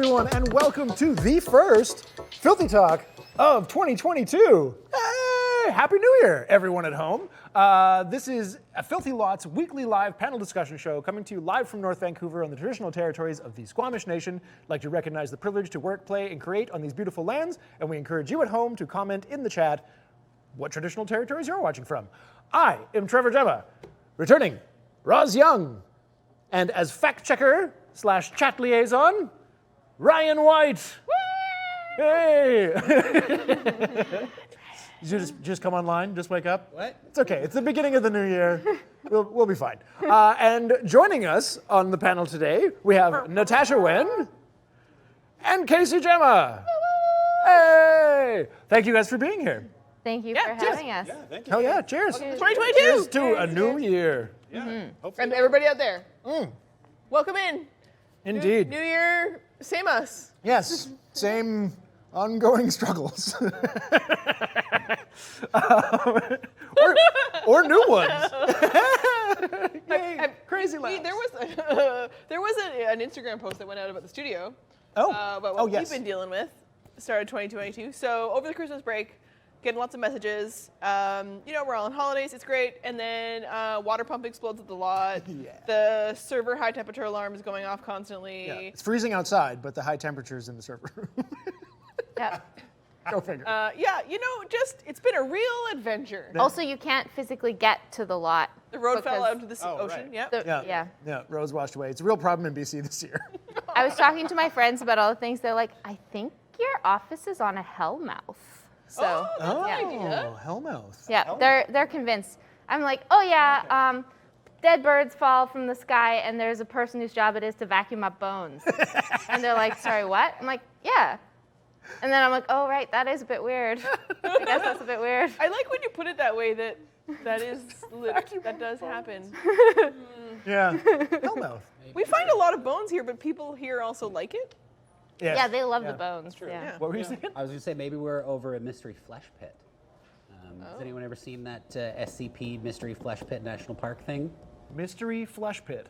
everyone, and welcome to the first Filthy Talk of 2022. Hey, Happy New Year, everyone at home. This is a Filthy Lots weekly live panel discussion show coming to you live from North Vancouver on the traditional territories of the Squamish Nation. I'd like to recognize the privilege to work, play, and create on these beautiful lands, and we encourage you at home to comment in the chat what traditional territories you're watching from. I am Trevor Gemma, returning Roz Young, and as fact-checker / chat liaison, Ryan Whyte. Hey! Did you just come online? Just wake up? What? It's okay. It's the beginning of the new year. We'll be fine. And joining us on the panel today, we have Natasha Wen and Casey Gemma. Hey! Thank you guys for being here. Thank you for having us. Yeah, thank you. Hell yeah, cheers. 2022. Cheers to a new year. Yeah. Hopefully. And everybody out there, welcome in. Indeed. New year, same us. Yes, same ongoing struggles. or new ones. Yay, crazy laughs. There was an Instagram post that went out about the studio. About what yes. we've been dealing with. Started 2022. So over the Christmas break, getting lots of messages. We're all on holidays. It's great. And then water pump explodes at the lot. Yeah. The server high temperature alarm is going off constantly. Yeah, it's freezing outside, but the high temperature's in the server room. Yeah. Go figure. It's been a real adventure. Also, you can't physically get to the lot. The road fell because out into the ocean. right. Yep. Yeah, Rose washed away. It's a real problem in BC this year. I was talking to my friends about all the things. They're like, I think your office is on a hellmouth. So, that's an yeah. idea. Hellmouth. Yeah, they're convinced. I'm like, oh yeah, dead birds fall from the sky, and there's a person whose job it is to vacuum up bones. And they're like, sorry, what? I'm like, yeah. And then I'm like, oh right, that is a bit weird. I guess that's a bit weird. I like when you put it that way. That does happen. Yeah. Hellmouth. We find a lot of bones here, but people here also like it. Yes. Yeah, they love Yeah. the bones. true. Yeah. What were you saying? I was going to say maybe we're over a mystery flesh pit. Has anyone ever seen that SCP Mystery Flesh Pit National Park thing? Mystery Flesh Pit.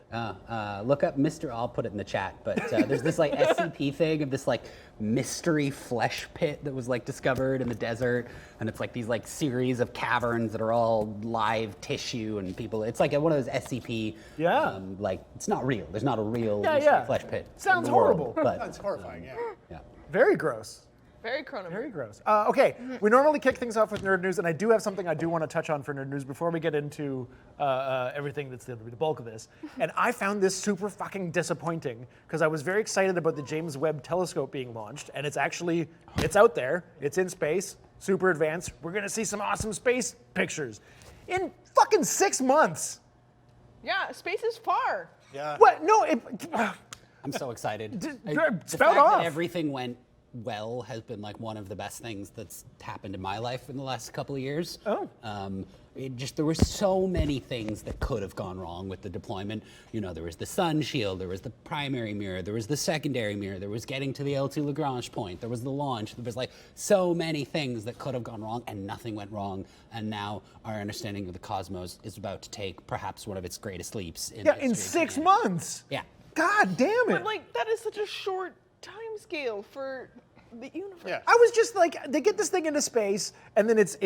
Look up I'll put it in the chat, but there's this like SCP thing of this like mystery flesh pit that was like discovered in the desert, and it's like these like series of caverns that are all live tissue and people. It's like one of those SCP. Yeah. Like it's not real. There's not a real Yeah, mystery yeah. flesh pit. Sounds in the world, horrible. but That's horrifying, yeah. yeah. Very gross. Very Cronenberg. Very gross. Okay, we normally kick things off with nerd news, and I do have something I do want to touch on for nerd news before we get into everything that's going to be the bulk of this. And I found this super fucking disappointing because I was very excited about the James Webb Telescope being launched, and it's out there, it's in space, super advanced. We're going to see some awesome space pictures in fucking 6 months. Yeah, space is far. Yeah. What? No, I'm so excited. The spout fact off. that everything went well has been like one of the best things that's happened in my life in the last couple of years. Oh. There were so many things that could have gone wrong with the deployment. You know, there was the sun shield, there was the primary mirror, there was the secondary mirror, there was getting to the L2 Lagrange point, there was the launch, there was like so many things that could have gone wrong and nothing went wrong. And now our understanding of the cosmos is about to take perhaps one of its greatest leaps in in 6 months. Yeah. God damn it. But like that is such a short time scale for the universe. Yeah. I was just like, they get this thing into space, and then it's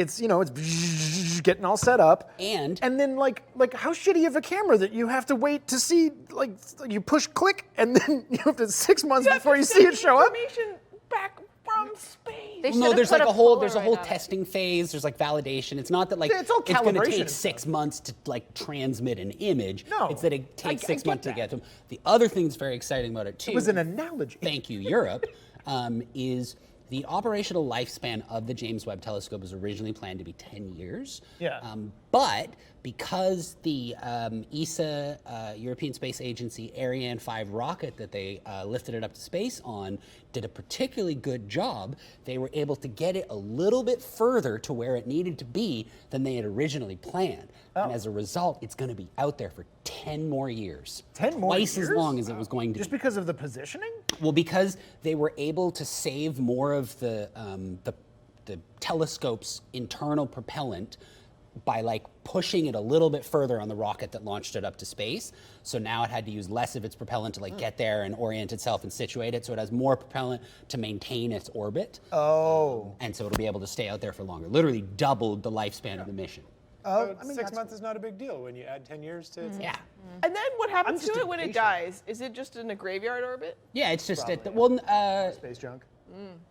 getting all set up, And then like how shitty of a camera that you have to wait to see, like you push click, and then you have to 6 months before you see it show up. Information back from space. They no, should've there's put like a whole Polaroid on it. testing phase. There's like validation. It's not that like It's all going to calibration take and 6 months to like transmit an image. No, it's that it takes I 6 get months to that. get to them. The other thing that's very exciting about it too. It was an analogy. Thank you, Europe. Is the operational lifespan of the James Webb Telescope was originally planned to be 10 years. Yeah. But because the ESA, European Space Agency, Ariane 5 rocket that they lifted it up to space on did a particularly good job, they were able to get it a little bit further to where it needed to be than they had originally planned. And as a result, it's going to be out there for 10 more years. 10 more Twice years? as long as it was going to Just be. because of the positioning? Well, because they were able to save more of the telescope's internal propellant by like pushing it a little bit further on the rocket that launched it up to space. So now it had to use less of its propellant to like get there and orient itself and situate it. So it has more propellant to maintain its orbit. Oh. And so it'll be able to stay out there for longer. Literally doubled the lifespan of the mission. So 6 months is not a big deal when you add 10 years to it. Yeah. And then what happens just to it when it impatient. dies? Is it just in a graveyard orbit? Yeah, it's just at the, Probably, well, Space junk.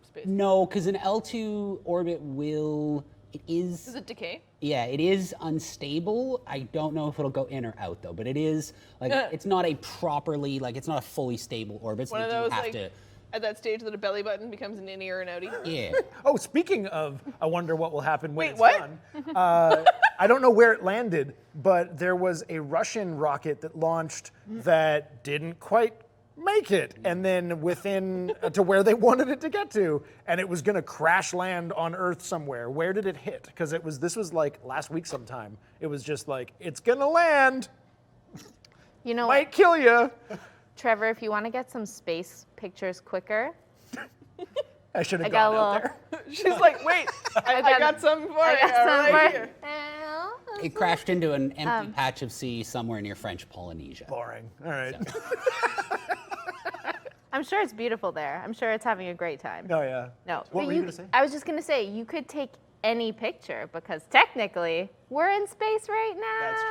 Space. no, because an L2 orbit will, it is. Does it decay? Yeah, it is unstable. I don't know if it'll go in or out though, but it is like it's not a properly like it's not a fully stable orbit. So One you of do those have like to. at that stage that a belly button becomes an innie or an outie? Yeah. Oh, speaking of, I wonder what will happen when Wait, it's what? done. I don't know where it landed, but there was a Russian rocket that launched that didn't quite make it, and then within to where they wanted it to get to, and it was going to crash land on Earth somewhere. Where did it hit? Because this was like last week sometime. It was just like it's going to land, You know might what, kill you. Trevor, if you want to get some space pictures quicker, I should I have got a gone out little. there. She's like, wait, I got some for I you got some right for- here. It crashed into an empty patch of sea somewhere near French Polynesia. Boring. All right. I'm sure it's beautiful there. I'm sure it's having a great time. Oh yeah. No. What but were you gonna say? I was just gonna say you could take any picture because technically we're in space right now. That's true.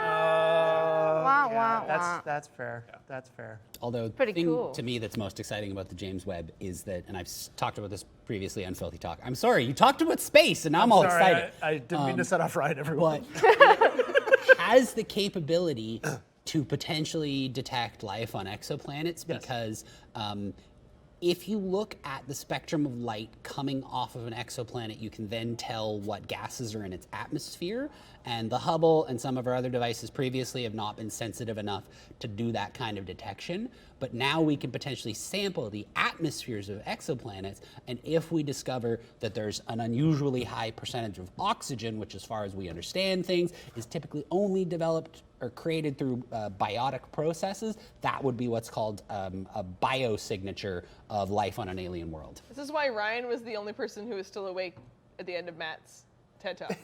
Wah, wah, wah. That's fair. That's fair. Although the Pretty thing cool. to me that's most exciting about the James Webb is that, and I've talked about this previously on Filthy Talk. I'm sorry, you talked about space, and now I'm all Sorry, excited. I didn't mean to set off right, everyone. But has the capability to potentially detect life on exoplanets because if you look at the spectrum of light coming off of an exoplanet, you can then tell what gases are in its atmosphere. And the Hubble and some of our other devices previously have not been sensitive enough to do that kind of detection. But now we can potentially sample the atmospheres of exoplanets. And if we discover that there's an unusually high percentage of oxygen, which as far as we understand things, is typically only developed or created through biotic processes, that would be what's called a biosignature of life on an alien world. This is why Ryan was the only person who was still awake at the end of Matt's TED Talk.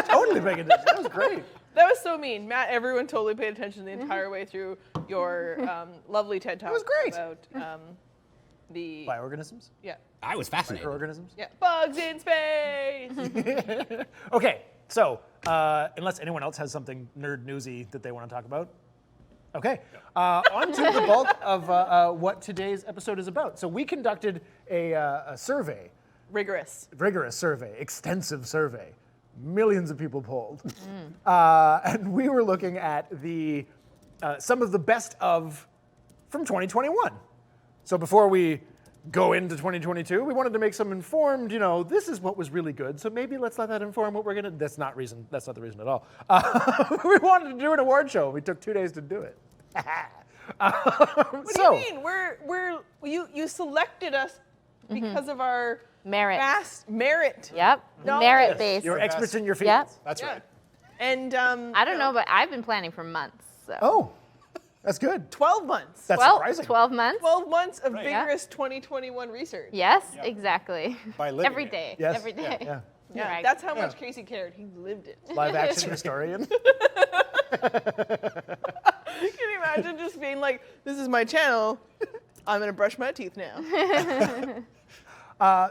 Totally making this. That was great. That was so mean. Matt, everyone totally paid attention the entire way through your lovely TED Talk. was great. About the... Bioorganisms? Yeah. I was fascinated. Microorganisms? Yeah. Bugs in space! Okay, so unless anyone else has something nerd newsy that they want to talk about. Okay, on to the bulk of what today's episode is about. So we conducted a survey, Rigorous. rigorous survey, extensive survey, millions of people polled, and we were looking at the some of the best of from 2021. So before we go into 2022, we wanted to make some informed, this is what was really good, so maybe let's let that inform what we're gonna, that's not the reason at all. We wanted to do an award show, we took 2 days to do it. What do you mean? You selected us because of our Merit. vast merit. Yep. No. Merit based. You're experts in your field. Yep. That's Yeah. right. And I don't know, but I've been planning for months. So. Oh, that's good. 12 months. That's 12, surprising. 12 months? 12 months of Right. vigorous 2021 research. Yes, exactly. By living Every it. day. Yes. Every day. Yeah. Yeah, Right. that's how much Casey cared. He lived it. Live action historian. Can you imagine just being like, this is my channel. I'm going to brush my teeth now.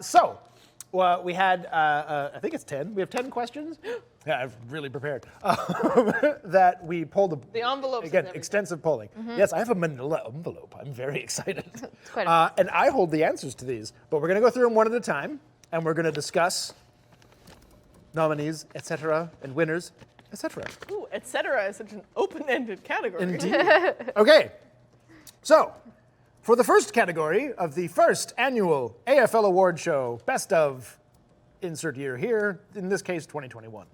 So, we had, I think it's 10. We have 10 questions. Yeah, I've really prepared. That we pulled. The envelopes. Again, and everything. extensive polling. Yes, I have a manila envelope. I'm very excited. quite a- And I hold the answers to these, but we're going to go through them one at a time, and we're going to discuss nominees, etc., and winners, etc. Ooh, et cetera is such an open-ended category. Indeed. Okay. So, for the first category of the first annual AFL Award Show, Best of insert year here, in this case 2021.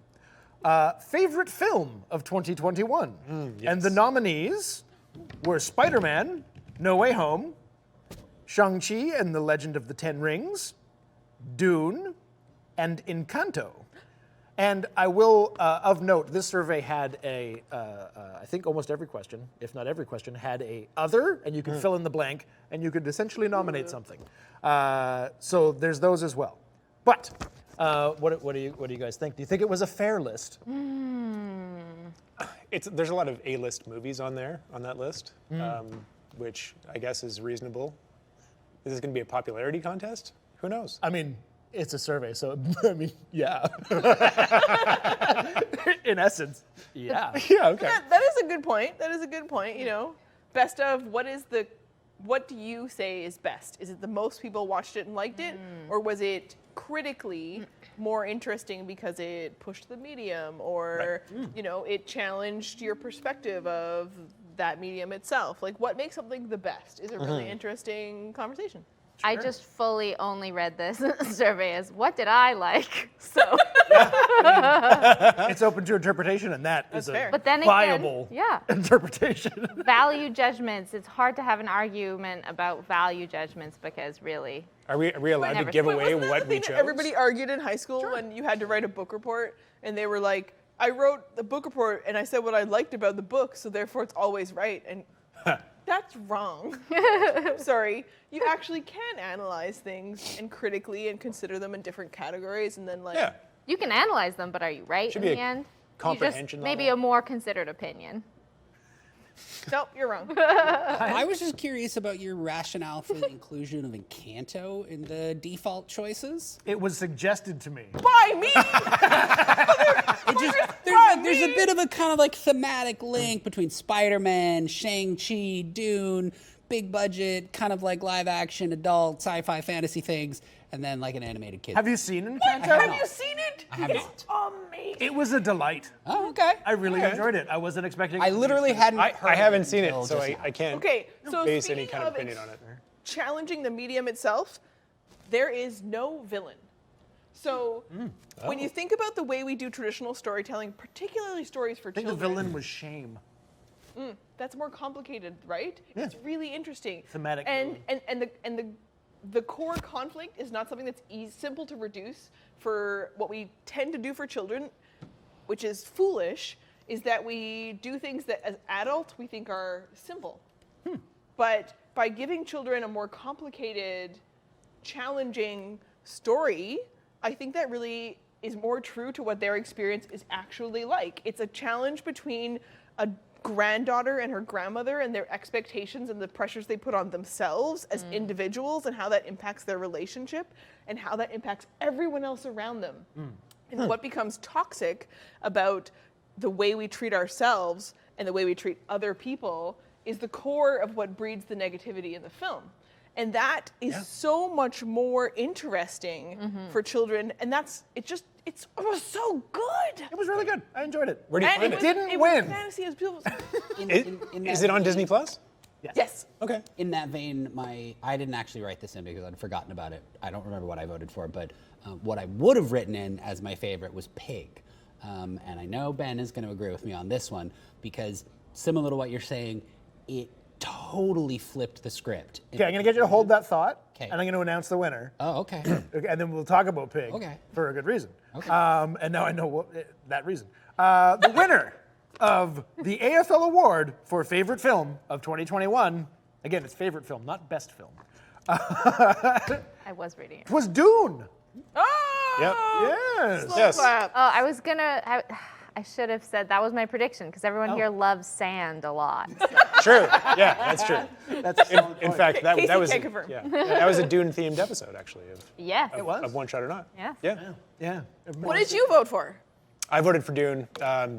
Favorite film of 2021. And the nominees were Spider-Man, No Way Home, Shang-Chi and the Legend of the Ten Rings, Dune, and Encanto. And I will, of note, this survey had I think almost every question, if not every question, had a other, and you could fill in the blank, and you could essentially nominate something. So there's those as well. But What do you guys think? Do you think it was a fair list? There's a lot of A-list movies on that list, which I guess is reasonable. Is this going to be a popularity contest? Who knows? I mean, it's a survey, so I mean, yeah. In essence, yeah. Yeah, okay. That is a good point. Best of, what do you say is best? Is it the most people watched it and liked it? Or was it critically more interesting because it pushed the medium or, it challenged your perspective of that medium itself? Like, what makes something the best is a really interesting conversation. I just fully only read this survey as what did I like? So It's open to interpretation, and that's is fair. a But then again, viable yeah. interpretation. value judgments. It's hard to have an argument about value judgments because really, Are we allowed to never give see- away Wasn't that what the we thing chose? that everybody argued in high school when you had to write a book report and they were like, I wrote the book report and I said what I liked about the book, so therefore it's always right. And that's wrong. I'm sorry. You actually can analyze things and critically and consider them in different categories and then Yeah. you can analyze them, but are you right Should in be the a end? comprehension Maybe level. a more considered opinion. Nope, you're wrong. I was just curious about your rationale for the inclusion of Encanto in the default choices. It was suggested to me. By me! There's a bit of a kind of like thematic link between Spider-Man, Shang-Chi, Dune, big budget, kind of like live action, adult, sci-fi, fantasy things, and then like an animated kid. Have you seen Encanto? have Have not. you seen it? I have It's not. amazing. It was a delight. Oh, okay. I really enjoyed it. I wasn't expecting. I literally hadn't I heard haven't of seen it, until so just now. I can't Okay, so base any speaking kind of of opinion on it. challenging the medium itself, there is no villain. So when you think about the way we do traditional storytelling, particularly stories for I think the children, villain was shame. that's more complicated, right? Yeah. It's really interesting. Thematic And the core conflict is not something that's simple to reduce for what we tend to do for children, which is foolish, is that we do things that as adults we think are simple. But by giving children a more complicated, challenging story, I think that really is more true to what their experience is actually like. It's a challenge between a granddaughter and her grandmother and their expectations and the pressures they put on themselves as individuals and how that impacts their relationship and how that impacts everyone else around them. And what becomes toxic about the way we treat ourselves and the way we treat other people is the core of what breeds the negativity in the film. And that is so much more interesting for children. And it was so good. It was really good. I enjoyed it. Where do you And find it it? Didn't was win. fantasy. It was beautiful. Is it on Disney Plus? Yes. Okay. In that vein, I didn't actually write this in because I'd forgotten about it. I don't remember what I voted for, but what I would have written in as my favorite was Pig. And I know Ben is going to agree with me on this one because similar to what you're saying, it totally flipped the script. Okay, I'm gonna get you to hold that thought, 'Kay. and I'm gonna announce the winner. Oh, okay. Okay, and then we'll talk about Pig. Okay. For a good reason. Okay. And now I know that reason. The winner of the AFL Award for Favorite Film of 2021. Again, it's favorite film, not best film. I was reading it. Was Dune. Oh! Yes. Slow Yes. clap. Oh, I should have said that was my prediction because everyone here loves sand a lot. So. True. Yeah, that's true. That's a solid In point. fact, that Casey was can confirm. that was a Dune-themed episode, actually, Yes. It was. of One Shot or Not. Yes. Yeah. Yeah. What did you vote for? I voted for Dune.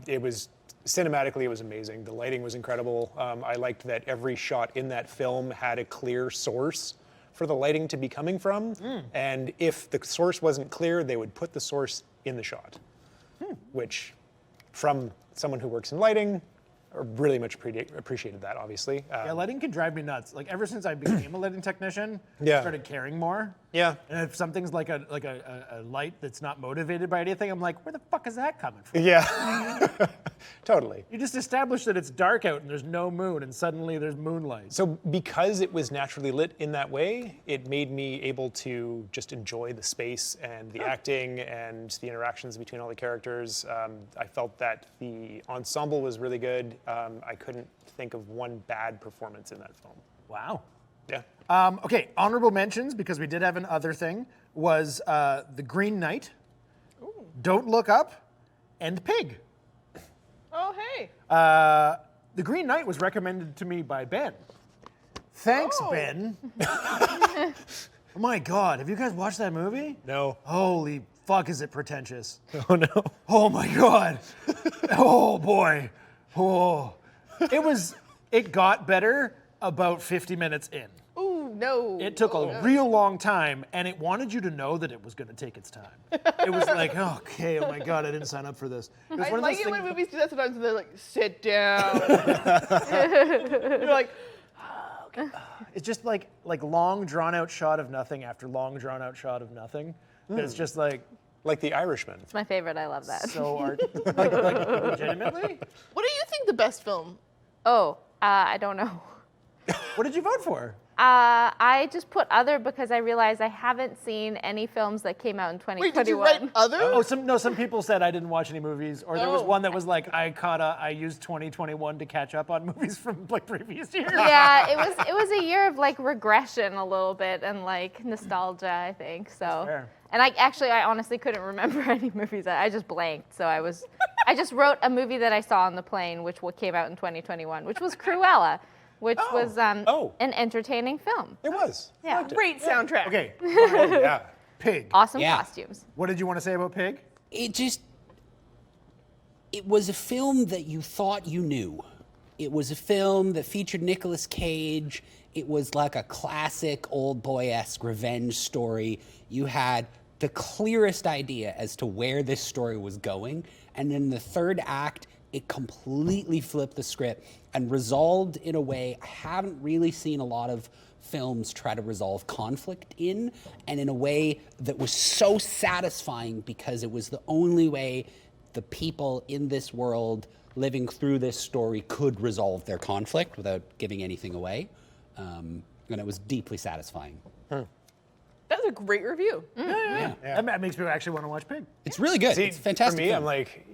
It was cinematically, it was amazing. The lighting was incredible. I liked that every shot in that film had a clear source for the lighting to be coming from. And if the source wasn't clear, they would put the source in the shot, which, from someone who works in lighting, really much appreciated that, obviously. Yeah, lighting can drive me nuts. Like ever since I became a lighting technician, I Yeah. started caring more. Yeah. And if something's like a light that's not motivated by anything, I'm like, where the fuck is that coming from? Yeah. Totally. You just established that it's dark out and there's no moon, and suddenly there's moonlight. So because it was naturally lit in that way, it made me able to just enjoy the space and the acting and the interactions between all the characters. I felt that the ensemble was really good. I couldn't think of one bad performance in that film. Wow. Yeah. Okay, honorable mentions, because we did have an other thing, was The Green Knight Don't Look Up, and Pig. Oh, hey. The Green Knight was recommended to me by Ben. Thanks, Oh. Ben. Oh my God, have you guys watched that movie? No. Holy fuck, is it pretentious? Oh no. Oh my God. Oh boy. Oh. It got better about 50 minutes in. Ooh, no. It took a real long time, and it wanted you to know that it was going to take its time. It was like, okay, oh my God, I didn't sign up for this. It was I one of like those it when things- movies do that sometimes and they're like, sit down. You're like, It's just like long drawn out shot of nothing after long drawn out shot of nothing. It's just like Like The Irishman. It's my favorite. I love that. so art. like legitimately. what do you think the best film? Oh, I don't know. What did you vote for? I just put other because I realized I haven't seen any films that came out in 2021. Wait, did you write other? Oh, some people said I didn't watch any movies, or there was Oh. one that was like I used 2021 to catch up on movies from like previous years. Yeah, it was a year of like regression a little bit and like nostalgia, I think. So, fair. and I honestly couldn't remember any movies. I just blanked. So I just wrote a movie that I saw on the plane, which came out in 2021, which was Cruella, which was an entertaining film. It was. I Yeah. liked it. Great soundtrack. Okay, Oh, yeah. Pig. Awesome Yeah. costumes. What did you want to say about Pig? It was a film that you thought you knew. It was a film that featured Nicolas Cage. It was like a classic old boy-esque revenge story. You had the clearest idea as to where this story was going. And in the third act, it completely flipped the script and resolved in a way I haven't really seen a lot of films try to resolve conflict in, and in a way that was so satisfying because it was the only way the people in this world living through this story could resolve their conflict without giving anything away. And it was deeply satisfying. That's a great review. Yeah. That makes me actually want to watch Pig. It's really good. See, It's a fantastic. For me, film. I'm like,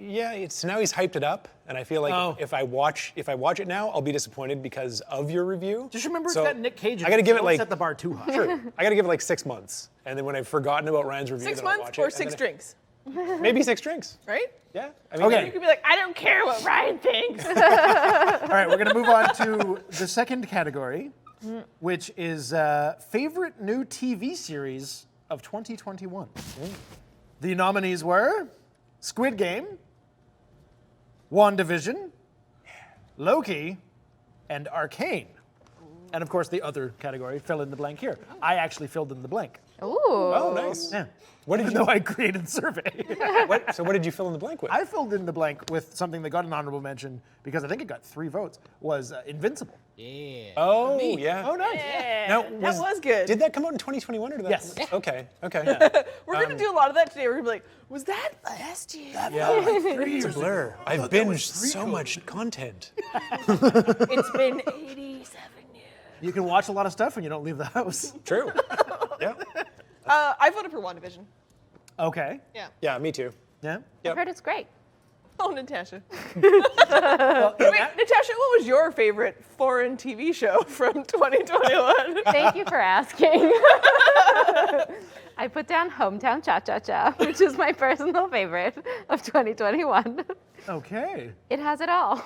so now he's hyped it up, and I feel like if I watch it now, I'll be disappointed because of your review. Just remember So it's got Nick Cage. In I gotta it, give so it don't like set the bar too high. Sure. I gotta give it like 6 months, and then when I've forgotten about Ryan's review, 6 then I'll months watch or it, six and drinks, then maybe 6 drinks. right? Yeah. I mean, Okay. You could be like, I don't care what Ryan thinks. All right, we're going to move on to the second category, which is favorite new TV series of 2021. The nominees were Squid Game, WandaVision, Loki, and Arcane. And of course, the other category, fill in the blank here. I actually filled in the blank. Ooh. Oh, nice. Yeah. What did Even you? though I created the survey. So what did you fill in the blank with? I filled in the blank with something that got an honorable mention because I think it got 3 votes, was Invincible. Yeah. Oh, yeah. Oh, nice. Yeah, Now, that was good. Did that come out in 2021 or did that? Yes. Okay. Okay. We're going to do a lot of that today. We're going to be like, was that last year? It's a blur. I've binged so much content. It's been 87 years. You can watch a lot of stuff when you don't leave the house. True. Yeah. I voted for WandaVision. Okay. Yeah. Yeah. Me too. Yeah. Yep. I heard it's great. Oh, Natasha. Well, Wait, Natasha, what was your favorite foreign TV show from 2021? Thank you for asking. I put down Hometown Cha-Cha-Cha, which is my personal favorite of 2021. okay. It has it all.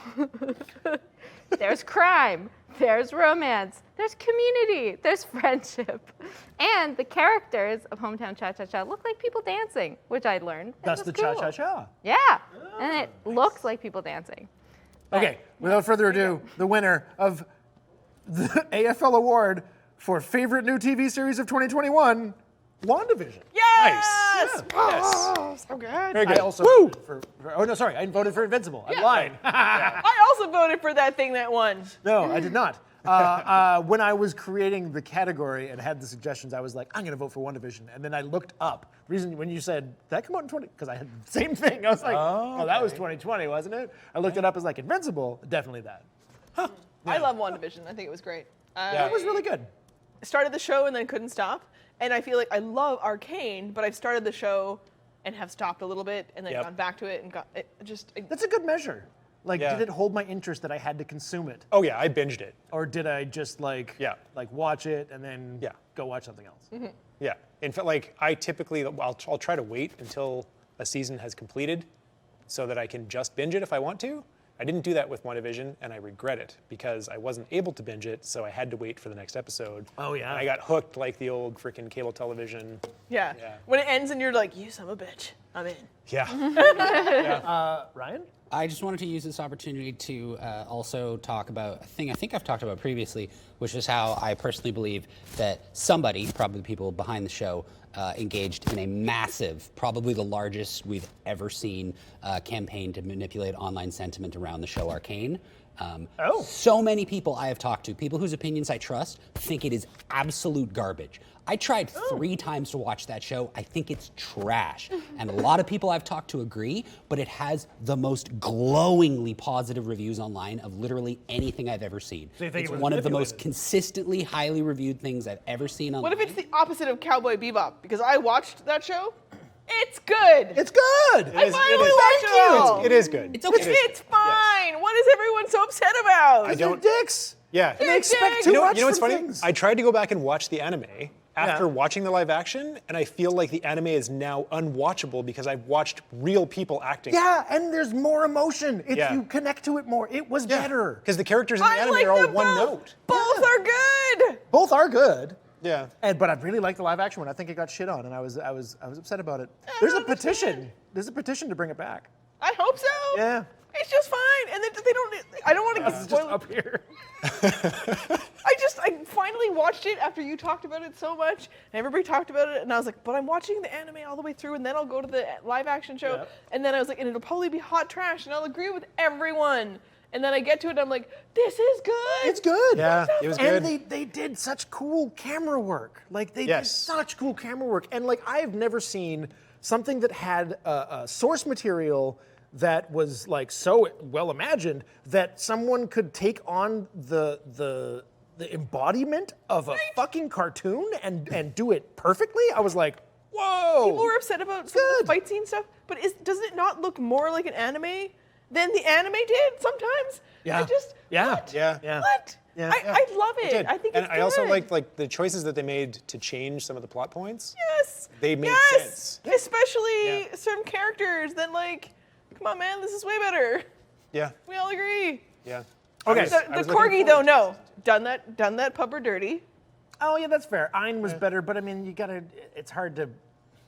There's crime, there's romance, there's community, there's friendship. And the characters of Hometown Cha-Cha-Cha look like people dancing, which I learned. That's the cha-cha-cha. Yeah, and it looks like people dancing. Okay, without further ado, the winner of the AFL Award for Favorite New TV Series of 2021, WandaVision. Yes! Yes. So good. Very good. I also voted for, oh no, sorry, I voted for Invincible. I'm lying. I also voted for that thing that won. No, I did not. When I was creating the category and had the suggestions, I was like, I'm going to vote for WandaVision. And then I looked up. Reason when you said, did that come out in 20? Because I had the same thing. I was like, oh, that was 2020, wasn't it? I looked it up as like Invincible, definitely that. I love WandaVision. I think it was great. It was really good. Started the show and then couldn't stop. And I feel like I love Arcane, but I've started the show and have stopped a little bit and then Yep. gone back to it and got it just. That's a good measure. Like, Yeah. did it hold my interest that I had to consume it? Oh yeah, I binged it. Or did I just like watch it and then Yeah. go watch something else? Yeah. In fact, like I typically, I'll try to wait until a season has completed so that I can just binge it if I want to. I didn't do that with WandaVision, and I regret it because I wasn't able to binge it, so I had to wait for the next episode. Oh, yeah. And I got hooked like the old freaking cable television. Yeah. Yeah. When it ends and you're like, you son of a bitch, I'm in. Yeah. Ryan? I just wanted to use this opportunity to also talk about a thing I think I've talked about previously, which is how I personally believe that somebody, probably the people behind the show, engaged in a massive, probably the largest we've ever seen campaign to manipulate online sentiment around the show Arcane. So many people I have talked to, people whose opinions I trust, think it is absolute garbage. I tried 3 times to watch that show. I think it's trash. And a lot of people I've talked to agree, but it has the most glowingly positive reviews online of literally anything I've ever seen. So you think it's it was one of the most manipulated? consistently highly reviewed things I've ever seen online. What if it's the opposite of Cowboy Bebop? Because I watched that show. It's good. It's good. It is, finally it is, liked it. it is good. It's okay. It's fine. What is everyone so upset about? I don't- They're dicks. Yeah. They expect Dick. too You know much what's from funny? things. I tried to go back and watch the anime after Yeah. watching the live action, and I feel like the anime is now unwatchable because I've watched real people acting. Yeah, and there's more emotion. Yeah. You connect to it more. It was better. Because the characters in the I anime like are all them one both. note. Both are good. Both are good. Yeah. But I really like the live action one. I think it got shit on, and I was upset about it. There's a don't understand. petition. There's a petition to bring it back. I hope so. Yeah. It's just fine. And they don't. I don't want to get It's just spoiled. up here. I finally watched it after you talked about it so much, and everybody talked about it, and I was like, but I'm watching the anime all the way through, and then I'll go to the live action show, Yeah. and then I was like, and it'll probably be hot trash, and I'll agree with everyone. And then I get to it, and I'm like, this is good. It's good. Yeah, it was And good. they did such cool camera work. Like they did Yes. such cool camera work. And like I've never seen something that had a source material that was like so well imagined that someone could take on the embodiment of a fucking cartoon and do it perfectly. I was like, whoa. People were upset about some of Good. the fight scene stuff, but doesn't it not look more like an anime than the anime did sometimes? Yeah. I just, Yeah. what? Yeah. Yeah. What? Yeah. I love it. Did. I think and it's I also good. liked the choices that they made to change some of the plot points. Yes. They made yes. sense. Especially Yeah. certain characters that like, come on, man, this is way better. Yeah. We all agree. Yeah. Okay. The I was looking corgi though, forward to no, done that pupper dirty. Oh yeah, that's fair. Ein was better, but I mean, it's hard to,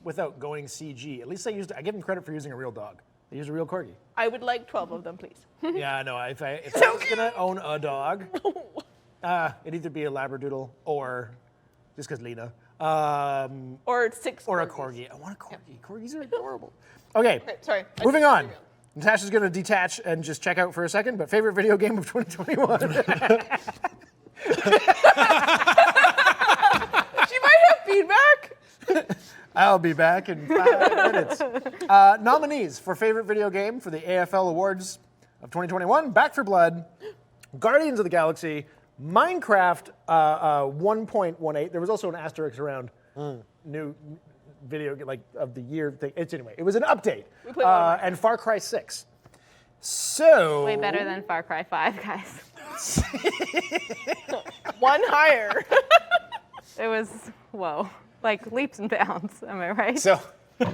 without going CG. At least I give them credit for using a real dog. They used a real corgi. I would like 12 of them, please. Yeah, no. If I was gonna own a dog, it'd either be a Labradoodle or just because Lena, Or 6. or a corgis. corgi. I want a corgi. Corgis are adorable. Okay, Okay, sorry. moving on. Natasha's gonna detach and just check out for a second. But favorite video game of 2021. She might have feedback. I'll be back in 5 minutes. Nominees for favorite video game for the AFL Awards of 2021: Back 4 Blood, Guardians of the Galaxy, Minecraft 1.18. There was also an asterisk around new video like of the year thing. It was an update. We played a lot of And Far Cry 6. So Way better than Far Cry 5, guys. One higher. It was, whoa, like leaps and bounds, am I right? So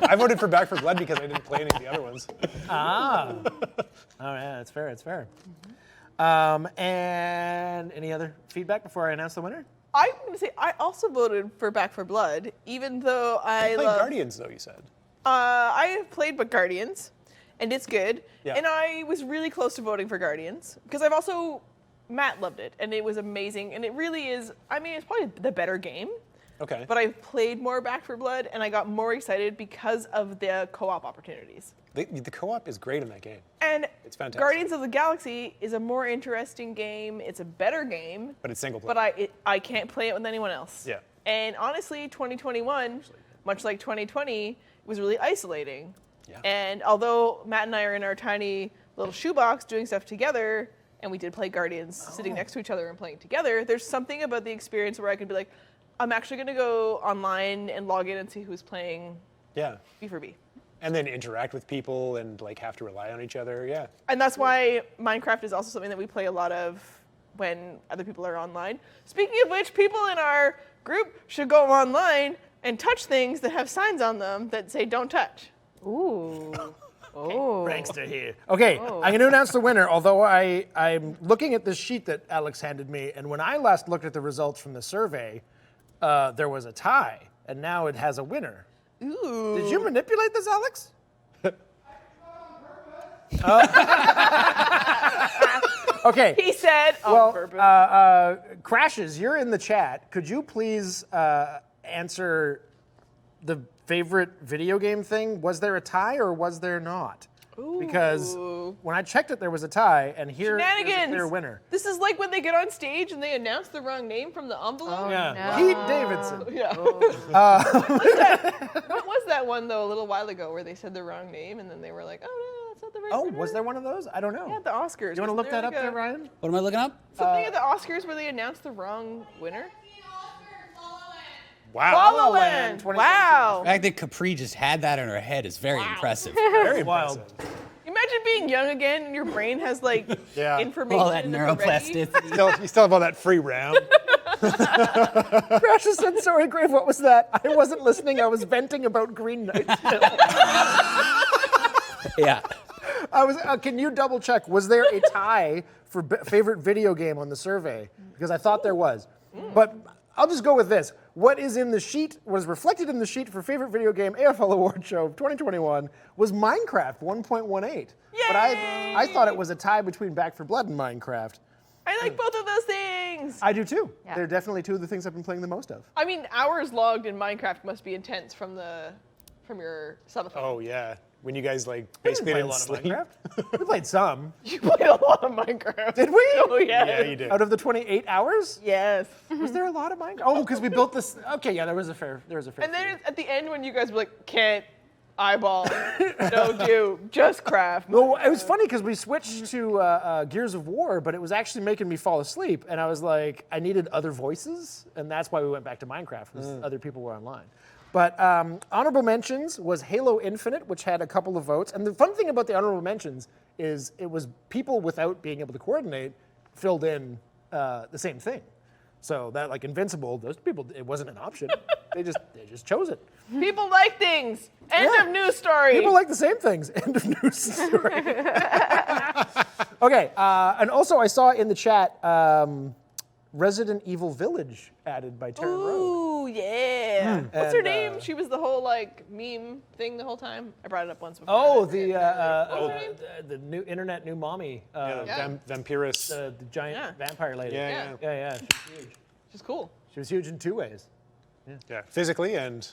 I voted for Back 4 Blood because I didn't play any of the other ones. Oh yeah, that's fair. That's fair. And any other feedback before I announce the winner? I'm going to say I also voted for Back 4 Blood, even though I You played love. Guardians, though, you said. I have played but Guardians, and it's good. Yeah. And I was really close to voting for Guardians because I've also Matt loved it, and it was amazing. And it really is. I mean, it's probably the better game. Okay. But I've played more Back 4 Blood, and I got more excited because of the co-op opportunities. The co-op is great in that game. And It's fantastic. Guardians of the Galaxy is a more interesting game. It's a better game. But it's single player. But I can't play it with anyone else. Yeah. And honestly, 2021, much like 2020, was really isolating. Yeah. And although Matt and I are in our tiny little shoebox doing stuff together, and we did play Guardians sitting next to each other and playing together, there's something about the experience where I could be like, I'm actually going to go online and log in and see who's playing Yeah. B4B. And then interact with people and like have to rely on each other. Yeah. And that's why Minecraft is also something that we play a lot of when other people are online. Speaking of which, people in our group should go online and touch things that have signs on them that say don't touch. Ooh. Oh. Prankster here. Okay, I'm going to announce the winner, although I'm looking at this sheet that Alex handed me, and when I last looked at the results from the survey, there was a tie, and now it has a winner. Ooh. Did you manipulate this, Alex? Okay. He said on Well, purpose. Crashes, you're in the chat. Could you please answer the favorite video game thing? Was there a tie or was there not? Because when I checked it, there was a tie, and here is a Shenanigans. clear winner. This is like when they get on stage and they announce the wrong name from the envelope. Yeah, no. Pete Davidson. Yeah. What was that one though a little while ago where they said the wrong name and then they were like, oh no, that's not the right Oh, winner? was there one of those? I don't know. Yeah, at the Oscars. Do you want to Wasn't look that up like there, Ryan? What am I looking up? Something at the Oscars where they announced the wrong winner? Wow. La La Land, Land. 2017. Wow. The fact that Capri just had that in her head is very impressive. Very Wild. impressive. Imagine being young again and your brain has like Yeah. information. All that in it already. neuroplasticity. You still have all that free RAM. Crashes said, sorry, Grave, what was that? I wasn't listening. I was venting about Green Knight. Yeah. Can you double check? Was there a tie for favorite video game on the survey? Because I thought there was. But I'll just go with this. What is in the sheet, what is reflected in the sheet for favorite video game AFL Award Show 2021 was Minecraft 1.18. But I thought it was a tie between Back 4 Blood and Minecraft. I like both of those things. I do too. Yeah. They're definitely two of the things I've been playing the most of. I mean, hours logged in Minecraft must be intense from your cell phone. Oh yeah. When you guys like We didn't basically play a didn't lot of sleep. Minecraft. We played some. You played a lot of Minecraft. Did we? Oh yeah. Yeah, you did. Out of the 28 hours? Yes. Was there a lot of Minecraft? Oh, because we built this. Okay, yeah, there was a fair. And then at the end when you guys were like, can't eyeball, no do, just craft. Well, it was funny because we switched to Gears of War, but it was actually making me fall asleep, and I was like, I needed other voices, and that's why we went back to Minecraft, because other people were online. But honorable mentions was Halo Infinite, which had a couple of votes, and the fun thing about the honorable mentions is it was people without being able to coordinate filled in the same thing. So that, like Invincible, those people, it wasn't an option. they just chose it. People like things. End Yeah. of news story. People like the same things. End of news story. Okay, and also I saw in the chat Resident Evil Village added by Terran Road. Ooh, yeah. What's her And, name? She was the whole like meme thing the whole time. I brought it up once before. Oh, What's her name? the new internet new mommy, Yeah. Vampirus. the giant vampire lady. Yeah, yeah. She's huge. She's cool. She was huge in two ways. Yeah. Physically and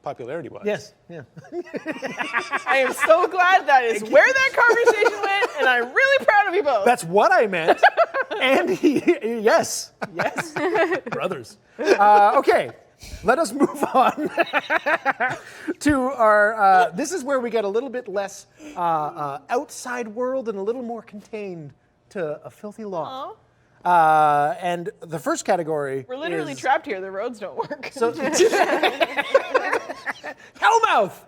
popularity-wise. Yes, yeah. I am so glad that is where that conversation went, and I'm really proud of you both. That's what I meant. And yes, brothers. Okay, let us move on to our. This is where we get a little bit less outside world and a little more contained to a filthy lot. And the first category. We're literally is, trapped here. The roads don't work. So, Hellmouth.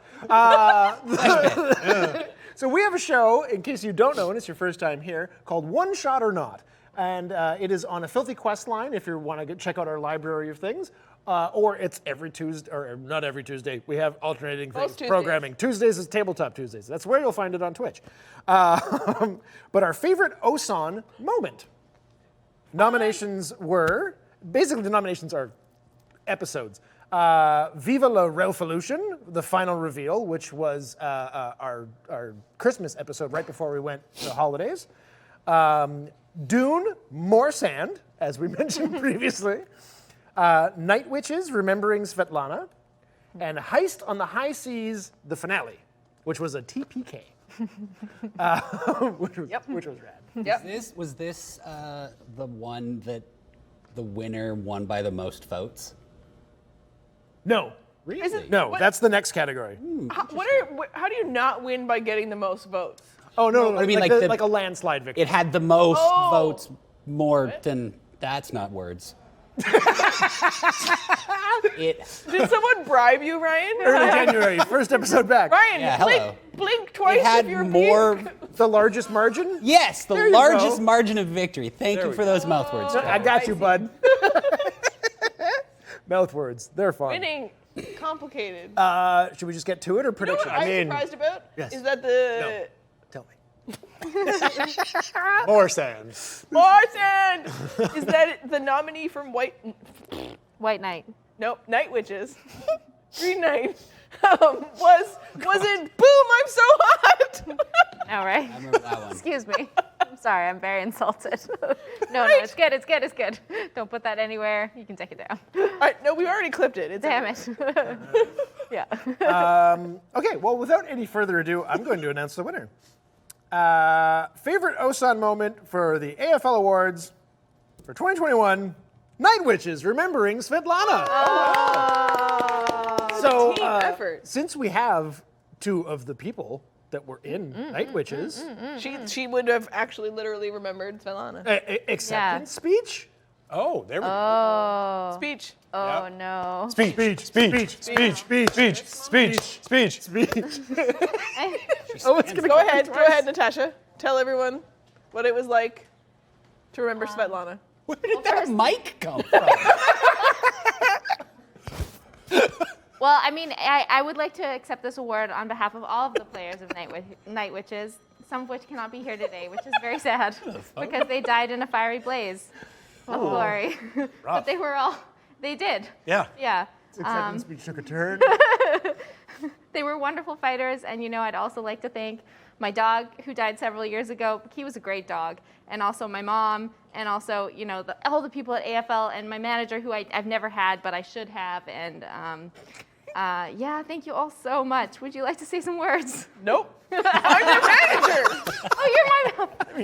So we have a show, in case you don't know, and it's your first time here, called One Shot or Not. And it is on a filthy quest line if you want to check out our library of things. Or it's every Tuesday, or not every Tuesday. We have alternating things, Tuesdays. programming. Tuesdays is Tabletop Tuesdays. That's where you'll find it on Twitch. But our favorite OSON moment. Nominations were, basically the nominations are episodes. Viva la Revolution, the final reveal, which was our Christmas episode right before we went to the holidays. Dune, More Sand, as we mentioned previously. Night Witches, Remembering Svetlana. And Heist on the High Seas, the finale, which was a TPK. Which was rad. Yep. Was this the one that the winner won by the most votes? No. Isn't- No, what- that's the next category. How do you not win by getting the most votes? Oh, no, I mean, like, like like a landslide victory. It had the most Oh. votes more than. That's not words. It. Did someone bribe you, Ryan? Early January, first episode back. Ryan, Yeah, blink, hello. blink twice It had if you're more. being- The largest margin? Yes, the There you largest go. margin of victory. Thank you for those mouth words. I got you, bud. Mouth words, they're fun. winning complicated. Should we just get to it or You know prediction? what I'm surprised about? Yes. Is that the Tell me. More sand. Martin is that the nominee from Whyte Knight. Nope, Night Witches. Green Knight. Was it boom, I'm so hot? All right. I remember that one. Excuse me. I'm sorry, I'm very insulted. No, it's good. Don't put that anywhere. You can take it down. All right, no, we've already clipped it. It's Damn it. Yeah. Okay, well, without any further ado, I'm going to announce the winner. Favorite OSAN moment for the AFL Awards for 2021, Night Witches remembering Svetlana. So, Team effort. since we have two of the people that were in Night Witches, She would have actually literally remembered Svetlana. acceptance speech? Oh, there we go. Oh. Speech. Oh Yep. no. Speech. Oh, it's gonna Go ahead, Natasha. Tell everyone what it was like to remember Svetlana. Where did that mic come from? Well, I mean, I would like to accept this award on behalf of all of the players of Night Witches, some of which cannot be here today, which is very sad because they died in a fiery blaze of glory. But they did. Yeah. Yeah. Acceptance speech took a turn. They were wonderful fighters, and I'd also like to thank my dog who died several years ago. He was a great dog, and also my mom, and also all the people at AFL, and my manager who I've never had but I should have, and yeah, thank you all so much. Would you like to say some words? Nope. I'm your manager. Oh, you're my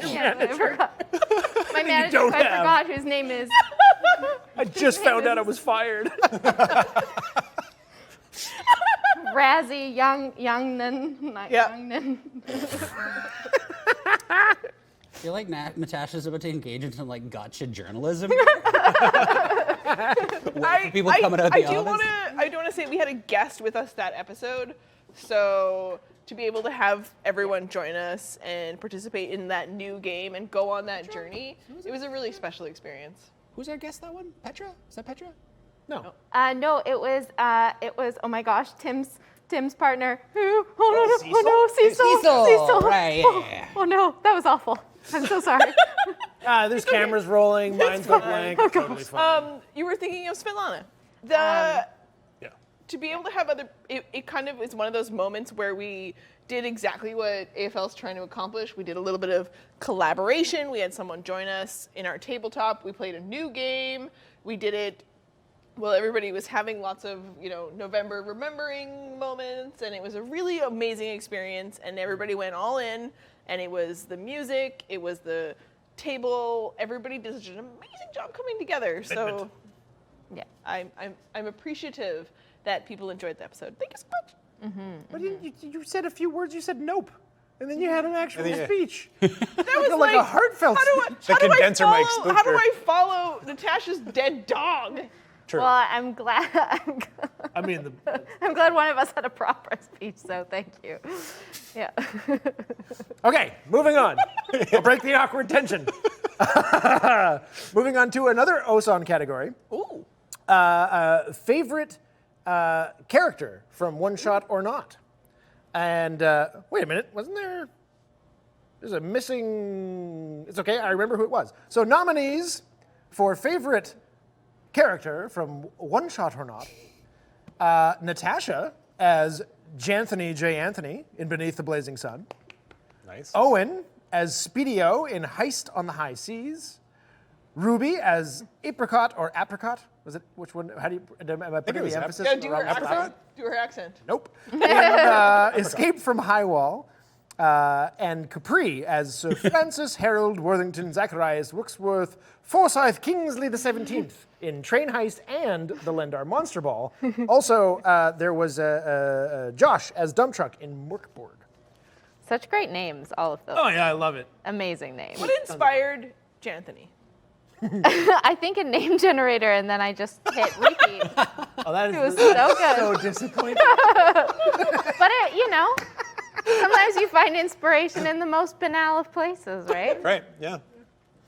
manager. I forgot. My manager, who I forgot, whose name is. I just found out I was fired. Razzie Youngnan. Not Yeah. Youngnan. I feel like Natasha's about to engage in some gotcha journalism. People coming out of the office. I do want to say we had a guest with us that episode, so to be able to have everyone join us and participate in that new game and go on that journey, it was a really special experience. Who's our guest that one? Petra? Is that Petra? No. No, it was. Oh my gosh, Tim's partner. Oh no, Cecil. Right, yeah. Oh no, that was awful. I'm so sorry. There's cameras rolling. Mine's going blank. Totally fine. You were thinking of Svetlana. To be able to have it kind of is one of those moments where we did exactly what AFL is trying to accomplish. We did a little bit of collaboration. We had someone join us in our tabletop. We played a new game. We did it while everybody was having lots of, November remembering moments, and it was a really amazing experience, and everybody went all in, and it was the music, it was the table, everybody did such an amazing job coming together. So Yeah. I'm appreciative that people enjoyed the episode. Thank you so much. But you said a few words. You said nope, and then you had an actual Yeah. speech. That was like a heartfelt The condenser mic spooked How do her. I follow Natasha's dead dog? True. Well, I'm glad. I mean, I'm glad one of us had a proper speech. So thank you. Yeah. okay, moving on. I'll break the awkward tension. Moving on to another OSAN category. Ooh. Favorite character from One Shot or Not. And wait a minute, wasn't there? There's a missing. It's okay, I remember who it was. So nominees for favorite character from One Shot or Not: Natasha as Janthony J. Anthony in Beneath the Blazing Sun. Nice. Owen as Speedio in Heist on the High Seas. Ruby as Apricot or Apricot. Was it which one? How do you? Am I putting was the emphasis? Gotta do her around the accent. spot? Do her accent. Nope. In Escape from High Wall, and Capri as Sir Francis Harold Worthington Zacharias Wooksworth Forsyth Kingsley the 17th in Train Heist and the Lendar Monster Ball. Also, there was Josh as Dump Truck in Morkborg. Such great names, all of those. Oh yeah, I love it. Amazing names. What inspired Janthony? I think a name generator, and then I just hit repeat. Oh, that is It was so good. so disappointing. But sometimes you find inspiration in the most banal of places, right? Right, yeah.